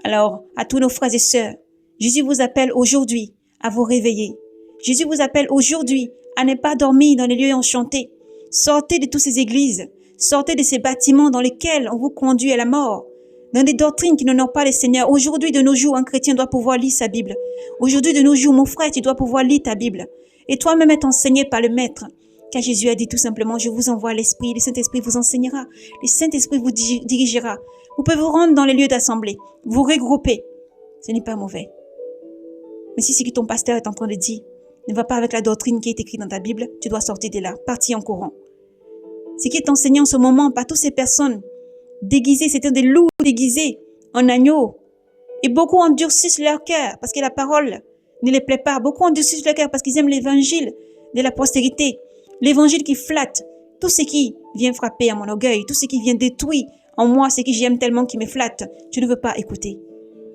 Alors, à tous nos frères et sœurs, Jésus vous appelle aujourd'hui à vous réveiller. Jésus vous appelle aujourd'hui à ne pas dormir dans les lieux enchantés. Sortez de toutes ces églises, sortez de ces bâtiments dans lesquels on vous conduit à la mort, dans des doctrines qui n'honorent pas le Seigneur. Aujourd'hui, de nos jours, un chrétien doit pouvoir lire sa Bible. Aujourd'hui, de nos jours, mon frère, tu dois pouvoir lire ta Bible. Et toi-même être enseigné par le Maître. Car Jésus a dit tout simplement, je vous envoie l'Esprit, le Saint-Esprit vous enseignera, le Saint-Esprit vous dirigera. Vous pouvez vous rendre dans les lieux d'assemblée, vous regrouper. Ce n'est pas mauvais. Mais si ce que ton pasteur est en train de dire ne va pas avec la doctrine qui est écrite dans ta Bible, tu dois sortir de là, partir en courant. Ce qui est enseigné en ce moment par toutes ces personnes déguisées, c'était des loups déguisés en agneaux. Et beaucoup endurcissent leur cœur parce que la parole ne les plaît pas. Beaucoup endurcissent leur cœur parce qu'ils aiment l'évangile de la postérité. L'évangile qui flatte, tout ce qui vient frapper à mon orgueil, tout ce qui vient détruire en moi, ce que j'aime tellement qui me flatte, je ne veux pas écouter.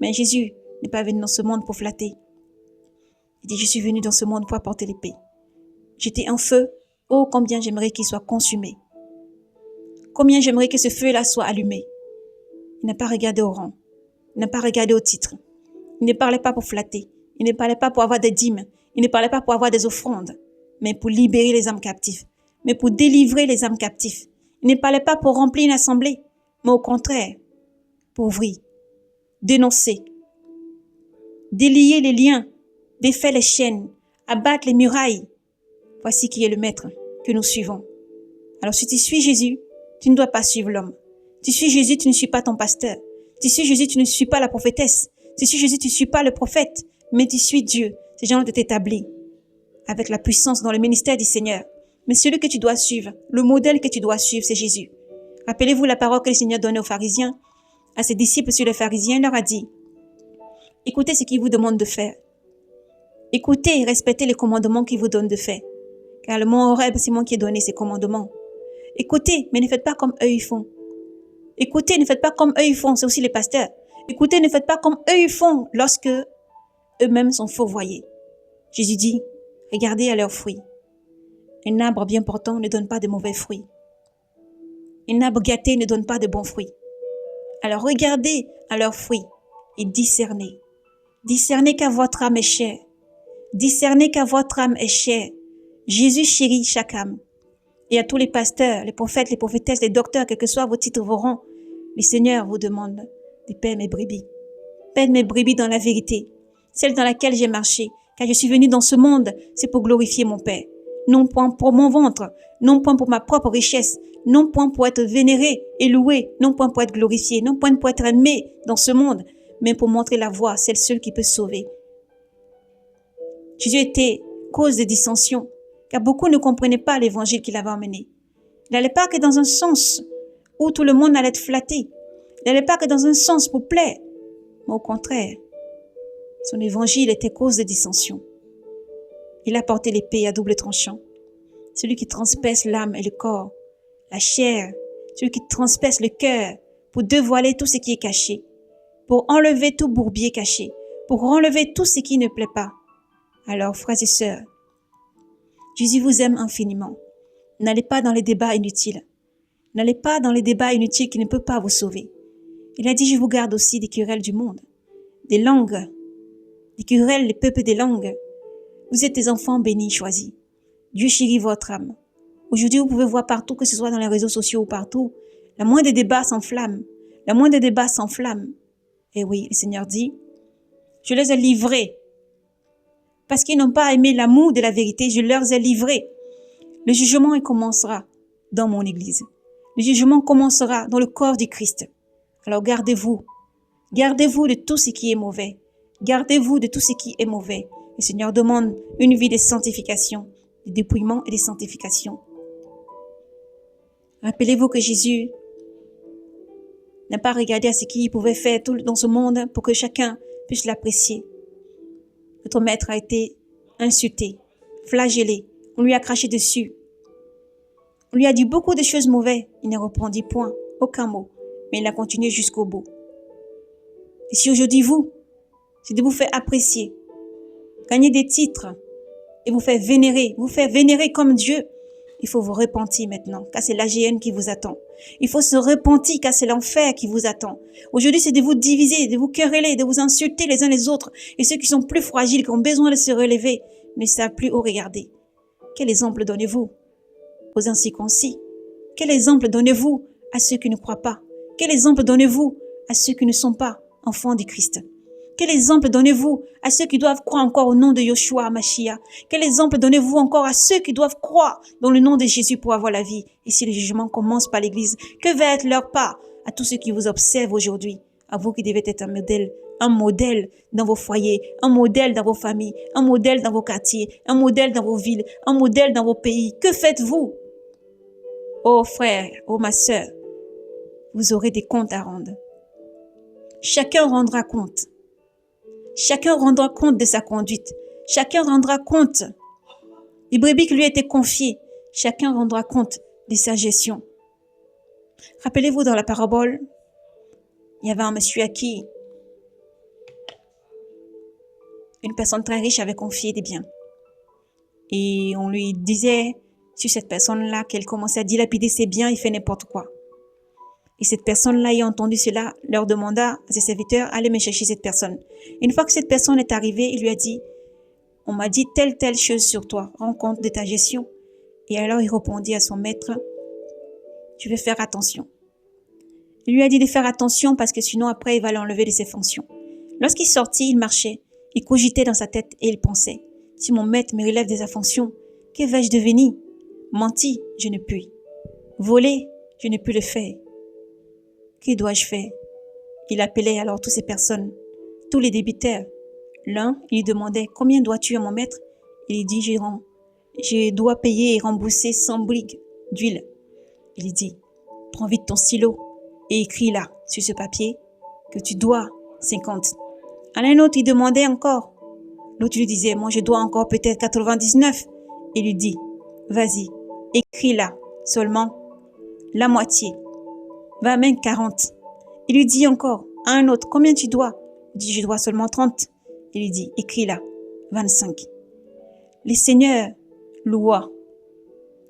Mais Jésus n'est pas venu dans ce monde pour flatter. Il dit, je suis venu dans ce monde pour apporter l'épée. J'étais un feu, oh combien j'aimerais qu'il soit consumé. Combien j'aimerais que ce feu-là soit allumé. Il n'a pas regardé au rang, il n'a pas regardé au titre. Il ne parlait pas pour flatter, il ne parlait pas pour avoir des dîmes, il ne parlait pas pour avoir des offrandes, mais pour libérer les âmes captives, mais pour délivrer les âmes captives. Il ne parlait pas pour remplir une assemblée, mais au contraire, pour ouvrir, dénoncer, délier les liens, défaire les chaînes, abattre les murailles. Voici qui est le Maître que nous suivons. Alors si tu suis Jésus, tu ne dois pas suivre l'homme. Tu suis Jésus, tu ne suis pas ton pasteur. Tu suis Jésus, tu ne suis pas la prophétesse. Tu suis Jésus, tu ne suis pas le prophète, mais tu suis Dieu. Ces gens-là sont établis avec la puissance dans le ministère du Seigneur. Mais celui que tu dois suivre, le modèle que tu dois suivre, c'est Jésus. Rappelez-vous la parole que le Seigneur donnait aux pharisiens. à ses disciples sur les pharisiens, il leur a dit, écoutez ce qu'il vous demande de faire. Écoutez et respectez les commandements qu'il vous donne de faire. Car le mont Horeb, c'est moi qui ai donné ces commandements. Écoutez, mais ne faites pas comme eux ils font. Écoutez, ne faites pas comme eux ils font, c'est aussi les pasteurs. Écoutez, ne faites pas comme eux ils font lorsque eux-mêmes sont fourvoyés. Jésus dit, regardez à leurs fruits. Un arbre bien portant ne donne pas de mauvais fruits. Un arbre gâté ne donne pas de bons fruits. Alors regardez à leurs fruits et discernez. Discernez qu'à votre âme est chère. Discernez qu'à votre âme est chère. Jésus chérit chaque âme. Et à tous les pasteurs, les prophètes, les prophétesses, les docteurs, quels que soient vos titres, vos rangs, le Seigneur vous demande de paître mes brebis. Paître mes brebis dans la vérité, celle dans laquelle j'ai marché. Car je suis venu dans ce monde, c'est pour glorifier mon Père. Non point pour mon ventre, non point pour ma propre richesse, non point pour être vénéré et loué, non point pour être glorifié, non point pour être aimé dans ce monde, mais pour montrer la voie, celle seule qui peut sauver. Jésus était cause de dissension, car beaucoup ne comprenaient pas l'évangile qu'il avait emmené. Il n'allait pas que dans un sens où tout le monde allait être flatté. Il n'allait pas que dans un sens pour plaire, mais au contraire, son évangile était cause de dissension. Il a porté l'épée à double tranchant, celui qui transperce l'âme et le corps, la chair, celui qui transperce le cœur pour dévoiler tout ce qui est caché, pour enlever tout bourbier caché, pour enlever tout ce qui ne plaît pas. Alors, frères et sœurs, Jésus vous aime infiniment. N'allez pas dans les débats inutiles. N'allez pas dans les débats inutiles qui ne peuvent pas vous sauver. Il a dit, je vous garde aussi des querelles du monde, des langues, des querelles, les peuples des langues. Vous êtes des enfants bénis, choisis. Dieu chérit votre âme. Aujourd'hui, vous pouvez voir partout, que ce soit dans les réseaux sociaux ou partout, la moindre des débats s'enflamme. La moindre des débats s'enflamme. Et oui, le Seigneur dit, je les ai livrés. Parce qu'ils n'ont pas aimé l'amour de la vérité, je leur ai livrés. Le jugement, il commencera dans mon église. Le jugement commencera dans le corps du Christ. Alors gardez-vous. Gardez-vous de tout ce qui est mauvais. Gardez-vous de tout ce qui est mauvais. Le Seigneur demande une vie de sanctification, de dépouillement et de sanctification. Rappelez-vous que Jésus n'a pas regardé à ce qu'il pouvait faire tout dans ce monde pour que chacun puisse l'apprécier. Notre maître a été insulté, flagellé, on lui a craché dessus. On lui a dit beaucoup de choses mauvaises, il ne répondit point, aucun mot, mais il a continué jusqu'au bout. Et si aujourd'hui c'est de vous faire apprécier, gagner des titres et vous faire vénérer comme Dieu, il faut vous repentir maintenant, car c'est l'AGN qui vous attend. Il faut se repentir, car c'est l'enfer qui vous attend. Aujourd'hui, c'est de vous diviser, de vous quereller, de vous insulter les uns les autres. Et ceux qui sont plus fragiles, qui ont besoin de se relever, ne savent plus où regarder. Quel exemple donnez-vous aux incirconcis? Quel exemple donnez-vous à ceux qui ne croient pas? Quel exemple donnez-vous à ceux qui ne sont pas enfants du Christ? Quel exemple donnez-vous à ceux qui doivent croire encore au nom de Yoshua Mashiach? Quel exemple donnez-vous encore à ceux qui doivent croire dans le nom de Jésus pour avoir la vie? Et si le jugement commence par l'Église, que va être leur part à tous ceux qui vous observent aujourd'hui? À vous qui devez être un modèle dans vos foyers, un modèle dans vos familles, un modèle dans vos quartiers, un modèle dans vos villes, un modèle dans vos pays. Que faites-vous? Oh frère, oh ma sœur, vous aurez des comptes à rendre. Chacun rendra compte. Chacun rendra compte de sa conduite. Chacun rendra compte des brebis qui lui étaient confiées. Chacun rendra compte de sa gestion. Rappelez-vous dans la parabole, il y avait un monsieur à qui une personne très riche avait confié des biens. Et on lui disait sur cette personne-là qu'elle commençait à dilapider ses biens et fait n'importe quoi. Et cette personne-là, ayant entendu cela, leur demanda à ses serviteurs, allez me chercher cette personne. Une fois que cette personne est arrivée, il lui a dit, on m'a dit telle chose sur toi, rends compte de ta gestion. Et alors il répondit à son maître, je vais faire attention. Il lui a dit de faire attention parce que sinon après il va l'enlever de ses fonctions. Lorsqu'il sortit, il marchait, il cogitait dans sa tête et il pensait, si mon maître me relève de sa fonction, que vais-je devenir? Mentir, je ne puis. Voler, je ne puis le faire. Que dois-je faire? Il appelait alors toutes ces personnes, tous les débiteurs. L'un, il lui demandait, combien dois-tu à mon maître? Il dit, je dois payer et rembourser 100 briques d'huile. Il dit, prends vite ton stylo et écris là, sur ce papier, que tu dois 50. À un autre, il demandait encore. L'autre lui disait, moi je dois encore peut-être 99. Il lui dit, vas-y, écris là seulement la moitié. Va même 40. Il lui dit encore à un autre, combien tu dois? Il dit, je dois seulement 30. Il lui dit, écris là 25. Le Seigneur loua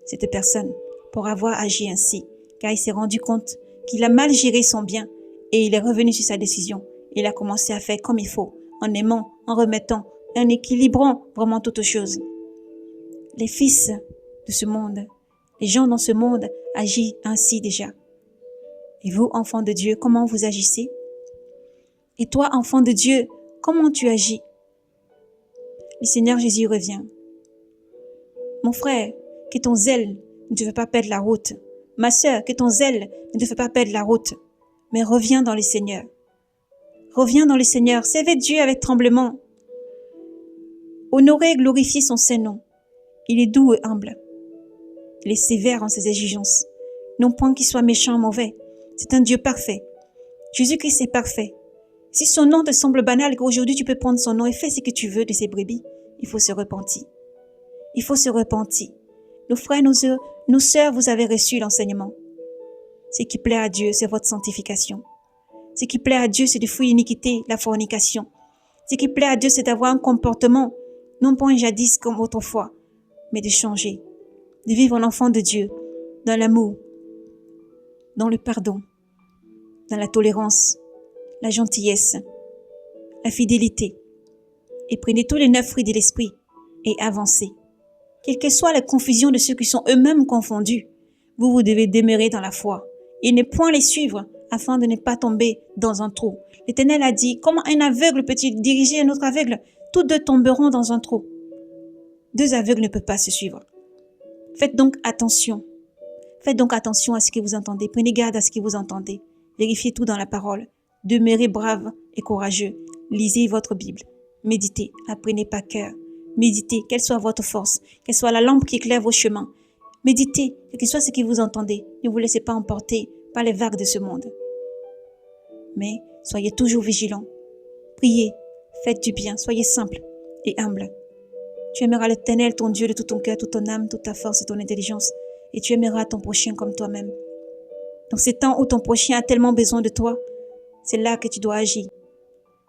cette personne pour avoir agi ainsi, car il s'est rendu compte qu'il a mal géré son bien et il est revenu sur sa décision. Il a commencé à faire comme il faut, en aimant, en remettant, en équilibrant vraiment toutes choses. Les fils de ce monde, les gens dans ce monde agissent ainsi déjà. Et vous, enfants de Dieu, comment vous agissez? Et toi, enfant de Dieu, comment tu agis? Le Seigneur Jésus revient. Mon frère, que ton zèle ne te fait pas perdre la route. Ma sœur, que ton zèle ne te fait pas perdre la route. Mais reviens dans le Seigneur. Reviens dans le Seigneur. Servez Dieu avec tremblement. Honorez et glorifiez son Saint-Nom. Il est doux et humble. Il est sévère en ses exigences. Non point qu'il soit méchant, mauvais. C'est un Dieu parfait. Jésus-Christ est parfait. Si son nom te semble banal, qu'aujourd'hui tu peux prendre son nom et faire ce que tu veux de ses brebis, il faut se repentir. Il faut se repentir. Nos frères, nos sœurs, vous avez reçu l'enseignement. Ce qui plaît à Dieu, c'est votre sanctification. Ce qui plaît à Dieu, c'est de fuir l'iniquité, la fornication. Ce qui plaît à Dieu, c'est d'avoir un comportement, non pas un jadis comme autrefois, mais de changer, de vivre en enfant de Dieu, dans l'amour, dans le pardon, dans la tolérance, la gentillesse, la fidélité. Et prenez tous les 9 fruits de l'esprit et avancez. Quelle que soit la confusion de ceux qui sont eux-mêmes confondus, vous devez demeurer dans la foi et ne point les suivre afin de ne pas tomber dans un trou. L'Éternel a dit, comment un aveugle peut-il diriger un autre aveugle? Tous deux tomberont dans un trou. 2 aveugles ne peuvent pas se suivre. Faites donc attention. Faites donc attention à ce que vous entendez. Prenez garde à ce que vous entendez. Vérifiez tout dans la parole. Demeurez brave et courageux. Lisez votre Bible. Méditez. Apprenez par cœur. Méditez. Quelle soit votre force. Quelle soit la lampe qui éclaire vos chemins. Méditez. Quel que soit ce que vous entendez. Ne vous laissez pas emporter par les vagues de ce monde. Mais soyez toujours vigilants. Priez. Faites du bien. Soyez simple et humble. Tu aimeras l'Éternel, ton Dieu, de tout ton cœur, toute ton âme, toute ta force et ton intelligence. Et tu aimeras ton prochain comme toi-même. Dans ces temps où ton prochain a tellement besoin de toi, c'est là que tu dois agir.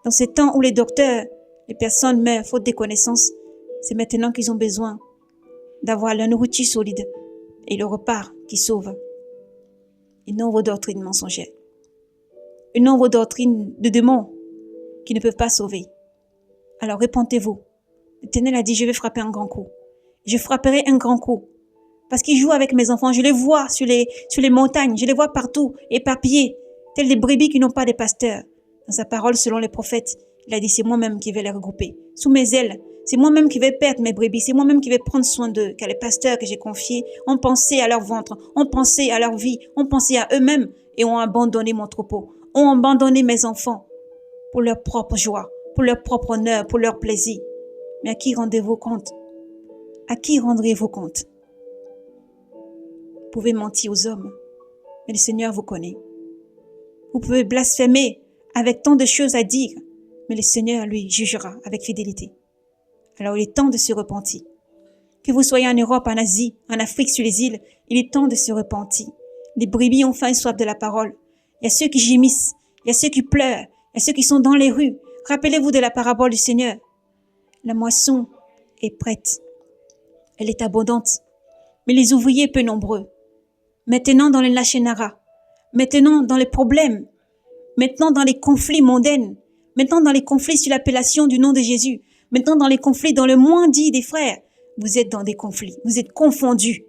Dans ces temps où les docteurs, les personnes meurent faute de connaissances, c'est maintenant qu'ils ont besoin d'avoir la nourriture solide et le repas qui sauve. Et non vos doctrines mensongères. Et non vos doctrines de démons qui ne peuvent pas sauver. Alors répentez-vous. L'Éternel a dit, je vais frapper un grand coup. Je frapperai un grand coup. Parce qu'il joue avec mes enfants. Je les vois sur les montagnes. Je les vois partout, éparpillés, tels des brebis qui n'ont pas de pasteurs. Dans sa parole, selon les prophètes, il a dit, c'est moi-même qui vais les regrouper. Sous mes ailes, c'est moi-même qui vais perdre mes brebis. C'est moi-même qui vais prendre soin d'eux. Car les pasteurs que j'ai confiés ont pensé à leur ventre, ont pensé à leur vie, ont pensé à eux-mêmes et ont abandonné mon troupeau, ont abandonné mes enfants pour leur propre joie, pour leur propre honneur, pour leur plaisir. Mais à qui rendez-vous compte? À qui rendrez-vous compte? Vous pouvez mentir aux hommes, mais le Seigneur vous connaît. Vous pouvez blasphémer avec tant de choses à dire, mais le Seigneur, lui, jugera avec fidélité. Alors il est temps de se repentir. Que vous soyez en Europe, en Asie, en Afrique, sur les îles, il est temps de se repentir. Les brebis ont faim et soif de la parole. Il y a ceux qui gémissent, il y a ceux qui pleurent, il y a ceux qui sont dans les rues. Rappelez-vous de la parabole du Seigneur. La moisson est prête. Elle est abondante, mais les ouvriers peu nombreux. Maintenant dans les lachénaras, maintenant dans les problèmes, maintenant dans les conflits mondains, maintenant dans les conflits sur l'appellation du nom de Jésus, maintenant dans les conflits dans le moins dit des frères, vous êtes dans des conflits, vous êtes confondus.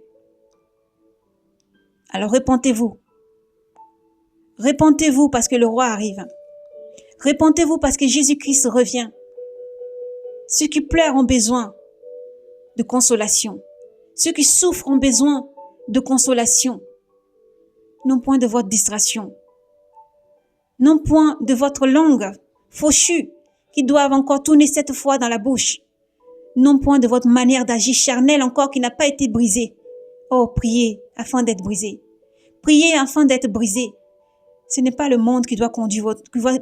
Alors repentez-vous. Repentez-vous parce que le roi arrive. Repentez-vous parce que Jésus-Christ revient. Ceux qui pleurent ont besoin de consolation. Ceux qui souffrent ont besoin de consolation. Non point de votre distraction. Non point de votre langue fauchue qui doivent encore tourner 7 fois dans la bouche. Non point de votre manière d'agir charnelle encore qui n'a pas été brisée. Oh, priez afin d'être brisé. Priez afin d'être brisé. Ce n'est pas le monde qui doit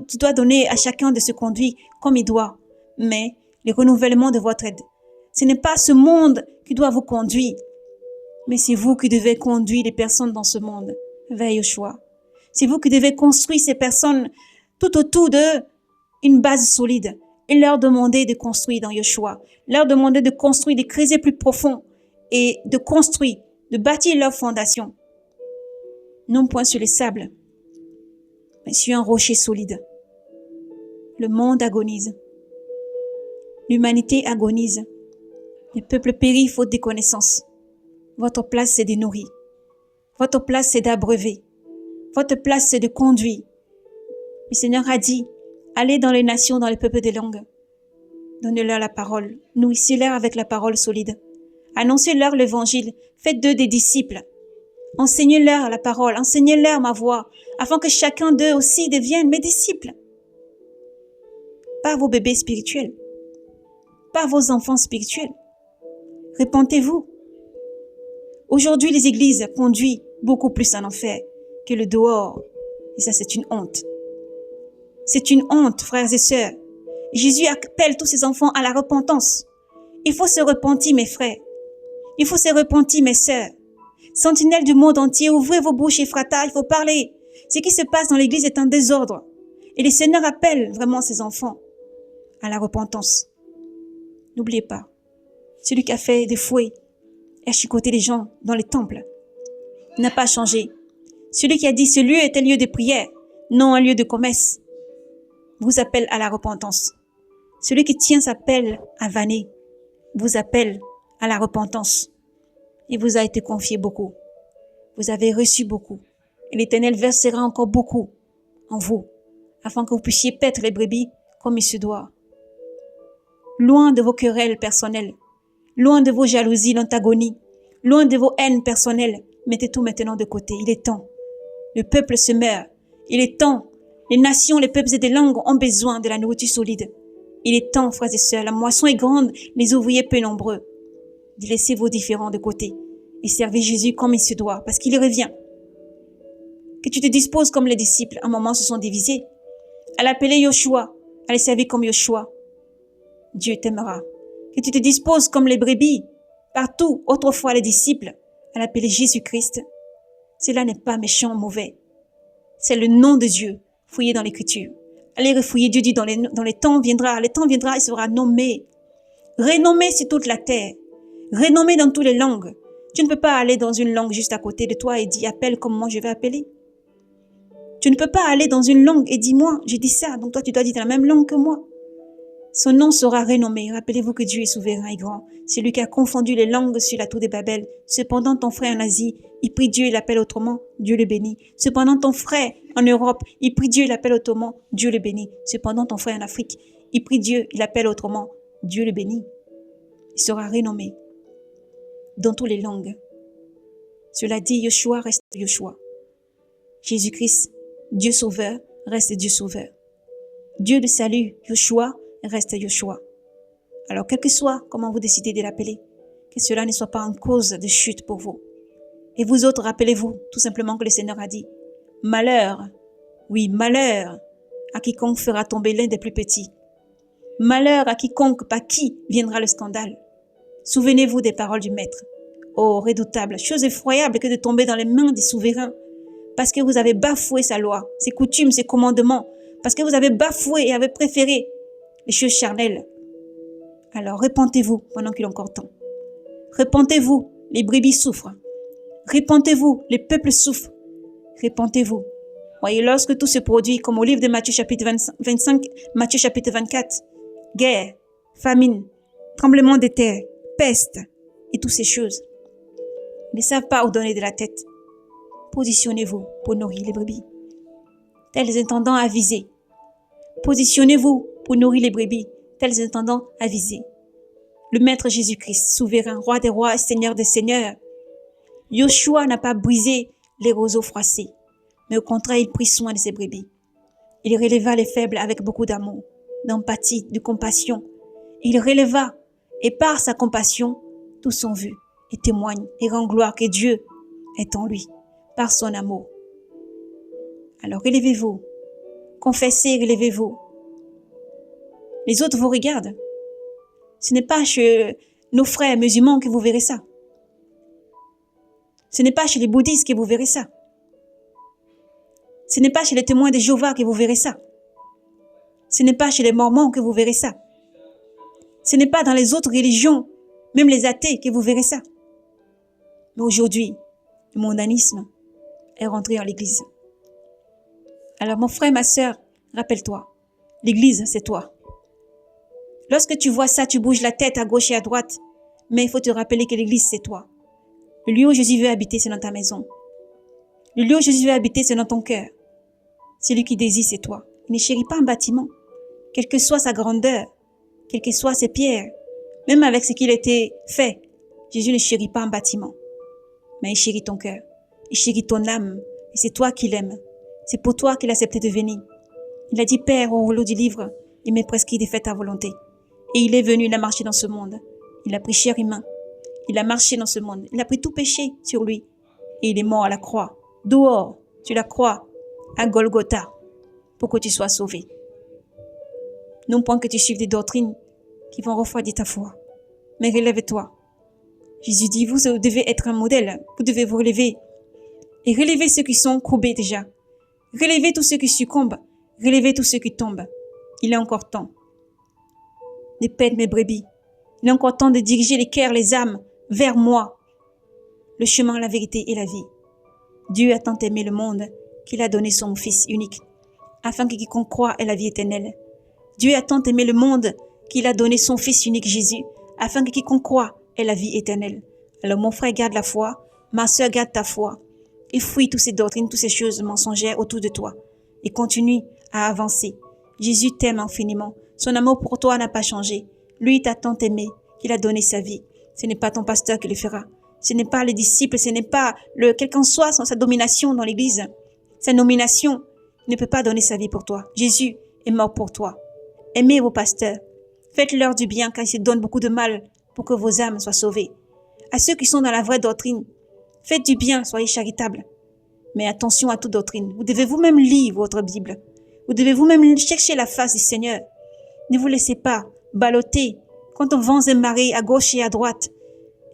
qui doit donner à chacun de se conduire comme il doit, mais le renouvellement de votre aide. Ce n'est pas ce monde qui doit vous conduire, mais c'est vous qui devez conduire les personnes dans ce monde vers Yeshua. C'est vous qui devez construire ces personnes tout autour d'eux une base solide et leur demander de construire dans Yeshua, leur demander de construire, de creuser plus profond et de construire, de bâtir leur fondation. Non point sur les sables, mais sur un rocher solide. Le monde agonise. L'humanité agonise. Le peuple périt faute de connaissances. Votre place, c'est de nourrir. Votre place, c'est d'abreuver. Votre place, c'est de conduire. Le Seigneur a dit, allez dans les nations, dans les peuples des langues. Donnez-leur la parole. Nourrissez-leur avec la parole solide. Annoncez-leur l'évangile. Faites d'eux des disciples. Enseignez-leur la parole. Enseignez-leur ma voix, afin que chacun d'eux aussi devienne mes disciples. Pas vos bébés spirituels. Pas vos enfants spirituels. Répentez-vous. Aujourd'hui, les églises conduisent beaucoup plus en enfer que le dehors. Et ça, c'est une honte. C'est une honte, frères et sœurs. Jésus appelle tous ses enfants à la repentance. Il faut se repentir, mes frères. Il faut se repentir, mes sœurs. Sentinelles du monde entier, ouvrez vos bouches, Ephrata, il faut parler. Ce qui se passe dans l'église est un désordre. Et le Seigneur appelle vraiment ses enfants à la repentance. N'oubliez pas, celui qui a fait des fouets et a chicoté les gens dans les temples n'a pas changé. Celui qui a dit ce lieu est un lieu de prière, non un lieu de commerce, vous appelle à la repentance. Celui qui tient sa pelle à vanner vous appelle à la repentance. Il vous a été confié beaucoup. Vous avez reçu beaucoup. Et l'Éternel versera encore beaucoup en vous, afin que vous puissiez paître les brebis comme il se doit. Loin de vos querelles personnelles, loin de vos jalousies, l'antagonie, loin de vos haines personnelles, mettez tout maintenant de côté. Il est temps. Le peuple se meurt. Il est temps. Les nations, les peuples et des langues ont besoin de la nourriture solide. Il est temps, frères et sœurs. La moisson est grande, les ouvriers peu nombreux. Laissez vos différends de côté et servez Jésus comme il se doit, parce qu'il revient. Que tu te disposes comme les disciples, un moment se sont divisés. À l'appeler Yoshua, à les servir comme Yoshua, Dieu t'aimera. Que tu te disposes comme les brebis, partout, autrefois les disciples, à l'appeler Jésus-Christ. Cela n'est pas méchant ou mauvais. C'est le nom de Dieu, fouillé dans l'Écriture. Allez refouiller, Dieu dit dans les temps viendra, il sera nommé, renommé sur toute la terre, renommé dans toutes les langues. Tu ne peux pas aller dans une langue juste à côté de toi et dire appelle comme moi je vais appeler. Tu ne peux pas aller dans une langue et dire moi je dis ça, donc toi tu dois dire dans la même langue que moi. Son nom sera renommé. Rappelez-vous que Dieu est souverain et grand. C'est lui qui a confondu les langues sur la tour de Babel. Cependant, ton frère en Asie, il prie Dieu, il l'appelle autrement, Dieu le bénit. Cependant, ton frère en Europe, il prie Dieu, il l'appelle autrement, Dieu le bénit. Cependant, ton frère en Afrique, il prie Dieu, il l'appelle autrement, Dieu le bénit. Il sera renommé dans toutes les langues. Cela dit, Yeshua reste Yeshua. Jésus-Christ, Dieu sauveur, reste Dieu sauveur. Dieu de salut, Yeshua, reste Yeshua. Alors, quel que soit comment vous décidez de l'appeler, que cela ne soit pas une cause de chute pour vous. Et vous autres, rappelez-vous tout simplement que le Seigneur a dit, malheur, oui, malheur à quiconque fera tomber l'un des plus petits. Malheur à quiconque par qui viendra le scandale. Souvenez-vous des paroles du Maître. Oh, redoutable, chose effroyable que de tomber dans les mains des souverains, parce que vous avez bafoué sa loi, ses coutumes, ses commandements, parce que vous avez bafoué et avez préféré les choses charnelles. Alors, repentez-vous pendant qu'il est encore temps. Repentez-vous, les brebis souffrent. Repentez-vous, les peuples souffrent. Repentez-vous. Voyez, lorsque tout se produit, comme au livre de Matthieu chapitre 25, Matthieu chapitre 24, guerre, famine, tremblement de terre, peste et toutes ces choses, ils ne savent pas où donner de la tête. Positionnez-vous pour nourrir les brebis. Tels intendants avisés. Positionnez-vous pour nourrir les brebis, tels intendants avisés. Le Maître Jésus-Christ, souverain, roi des rois et seigneur des seigneurs. Yoshua n'a pas brisé les roseaux froissés, mais au contraire, il prit soin de ses brebis. Il releva les faibles avec beaucoup d'amour, d'empathie, de compassion. Il releva, et par sa compassion, tous sont vus et témoignent et rendent gloire que Dieu est en lui, par son amour. Alors relevez-vous, confessez, relevez-vous. Les autres vous regardent. Ce n'est pas chez nos frères musulmans que vous verrez ça. Ce n'est pas chez les bouddhistes que vous verrez ça. Ce n'est pas chez les témoins de Jéhovah que vous verrez ça. Ce n'est pas chez les mormons que vous verrez ça. Ce n'est pas dans les autres religions, même les athées, que vous verrez ça. Mais aujourd'hui, le mondanisme est rentré dans l'église. Alors mon frère, ma sœur, rappelle-toi, l'église, c'est toi. Lorsque tu vois ça, tu bouges la tête à gauche et à droite, mais il faut te rappeler que l'église, c'est toi. Le lieu où Jésus veut habiter, c'est dans ta maison. Le lieu où Jésus veut habiter, c'est dans ton cœur. Celui qui désire, c'est toi. Il ne chérit pas un bâtiment, quelle que soit sa grandeur, quelles que soient ses pierres, même avec ce qu'il a été fait. Jésus ne chérit pas un bâtiment, mais il chérit ton cœur, il chérit ton âme, et c'est toi qu'il aime. C'est pour toi qu'il a accepté de venir. Il a dit, Père, au rouleau du livre, il m'est prescrit de faire ta volonté. Et il est venu, il a marché dans ce monde. Il a pris chair humain. Il a marché dans ce monde. Il a pris tout péché sur lui. Et il est mort à la croix. Dehors, sur la croix, à Golgotha, pour que tu sois sauvé. Non point que tu suives des doctrines qui vont refroidir ta foi. Mais relève-toi. Jésus dit, vous devez être un modèle. Vous devez vous relever. Et relevez ceux qui sont courbés déjà. Relevez tous ceux qui succombent. Relevez tous ceux qui tombent. Il est encore temps de perdre mes brebis. Il est encore temps de diriger les cœurs, les âmes vers moi. Le chemin, la vérité et la vie. Dieu a tant aimé le monde qu'il a donné son Fils unique, afin que quiconque croit ait la vie éternelle. Dieu a tant aimé le monde qu'il a donné son Fils unique Jésus, afin que quiconque croit ait la vie éternelle. Alors mon frère, garde la foi, ma sœur, garde ta foi, et fuis toutes ces doctrines, toutes ces choses mensongères autour de toi, et continue à avancer. Jésus t'aime infiniment. Son amour pour toi n'a pas changé. Lui t'a tant aimé qu'il a donné sa vie. Ce n'est pas ton pasteur qui le fera. Ce n'est pas les disciples, ce n'est pas quel qu'en soit sa domination dans l'église. Sa nomination ne peut pas donner sa vie pour toi. Jésus est mort pour toi. Aimez vos pasteurs. Faites-leur du bien car ils se donnent beaucoup de mal pour que vos âmes soient sauvées. À ceux qui sont dans la vraie doctrine, faites du bien, soyez charitables. Mais attention à toute doctrine. Vous devez vous-même lire votre Bible. Vous devez vous-même chercher la face du Seigneur. Ne vous laissez pas balloter contre vents et marées à gauche et à droite.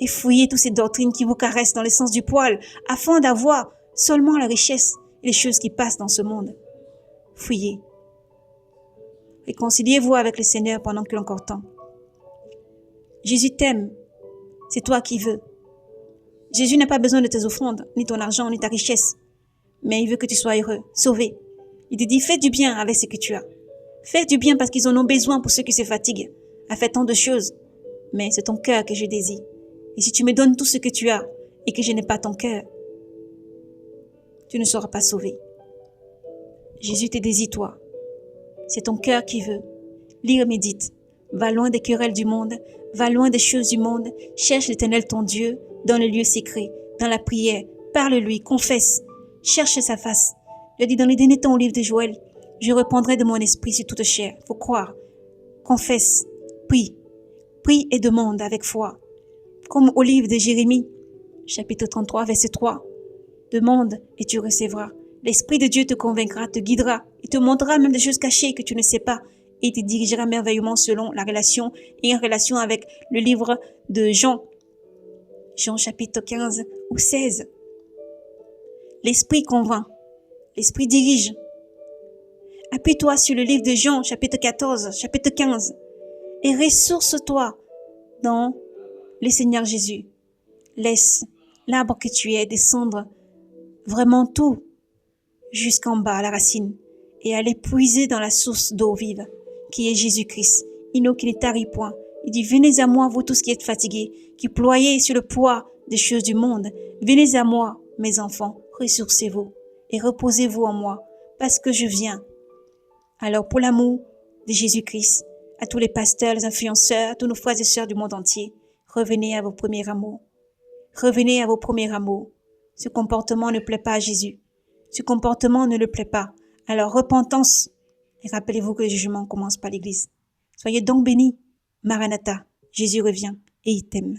Et fouillez toutes ces doctrines qui vous caressent dans le sens du poil, afin d'avoir seulement la richesse et les choses qui passent dans ce monde. Fouillez. Réconciliez-vous avec le Seigneur pendant qu'il est encore temps. Jésus t'aime. C'est toi qui veux. Jésus n'a pas besoin de tes offrandes, ni ton argent, ni ta richesse. Mais il veut que tu sois heureux, sauvé. Il te dit, fais du bien avec ce que tu as. Fais du bien parce qu'ils en ont besoin pour ceux qui se fatiguent à faire tant de choses. Mais c'est ton cœur que je désire. Et si tu me donnes tout ce que tu as et que je n'ai pas ton cœur, tu ne seras pas sauvé. Jésus te désire toi. C'est ton cœur qui veut. Lire, médite. Va loin des querelles du monde. Va loin des choses du monde. Cherche l'Éternel ton Dieu dans le lieu secret, dans la prière. Parle-lui, confesse. Cherche sa face. Il a dit dans les derniers temps au livre de Joël, je répandrai de mon esprit sur toute chair. Faut croire. Confesse. Prie. Prie et demande avec foi. Comme au livre de Jérémie, chapitre 33, verset 3. Demande et tu recevras. L'Esprit de Dieu te convaincra, te guidera. Il te montrera même des choses cachées que tu ne sais pas. Et il te dirigera merveilleusement selon la relation et en relation avec le livre de Jean. Jean chapitre 15 ou 16. L'Esprit convainc. L'Esprit dirige. Appuie-toi sur le livre de Jean, chapitre 14, chapitre 15, et ressource-toi dans le Seigneur Jésus. Laisse l'arbre que tu es descendre vraiment tout jusqu'en bas à la racine et aller puiser dans la source d'eau vive qui est Jésus-Christ. Il qui ne tarit point. Il dit, venez à moi, vous tous qui êtes fatigués, qui ployez sur le poids des choses du monde. Venez à moi, mes enfants, ressourcez-vous et reposez-vous en moi, parce que je viens. Alors, pour l'amour de Jésus-Christ, à tous les pasteurs, les influenceurs, à tous nos frères et sœurs du monde entier, revenez à vos premiers amours. Revenez à vos premiers amours. Ce comportement ne plaît pas à Jésus. Ce comportement ne le plaît pas. Alors, repentance. Et rappelez-vous que le jugement commence par l'Église. Soyez donc bénis. Maranatha, Jésus revient et il t'aime.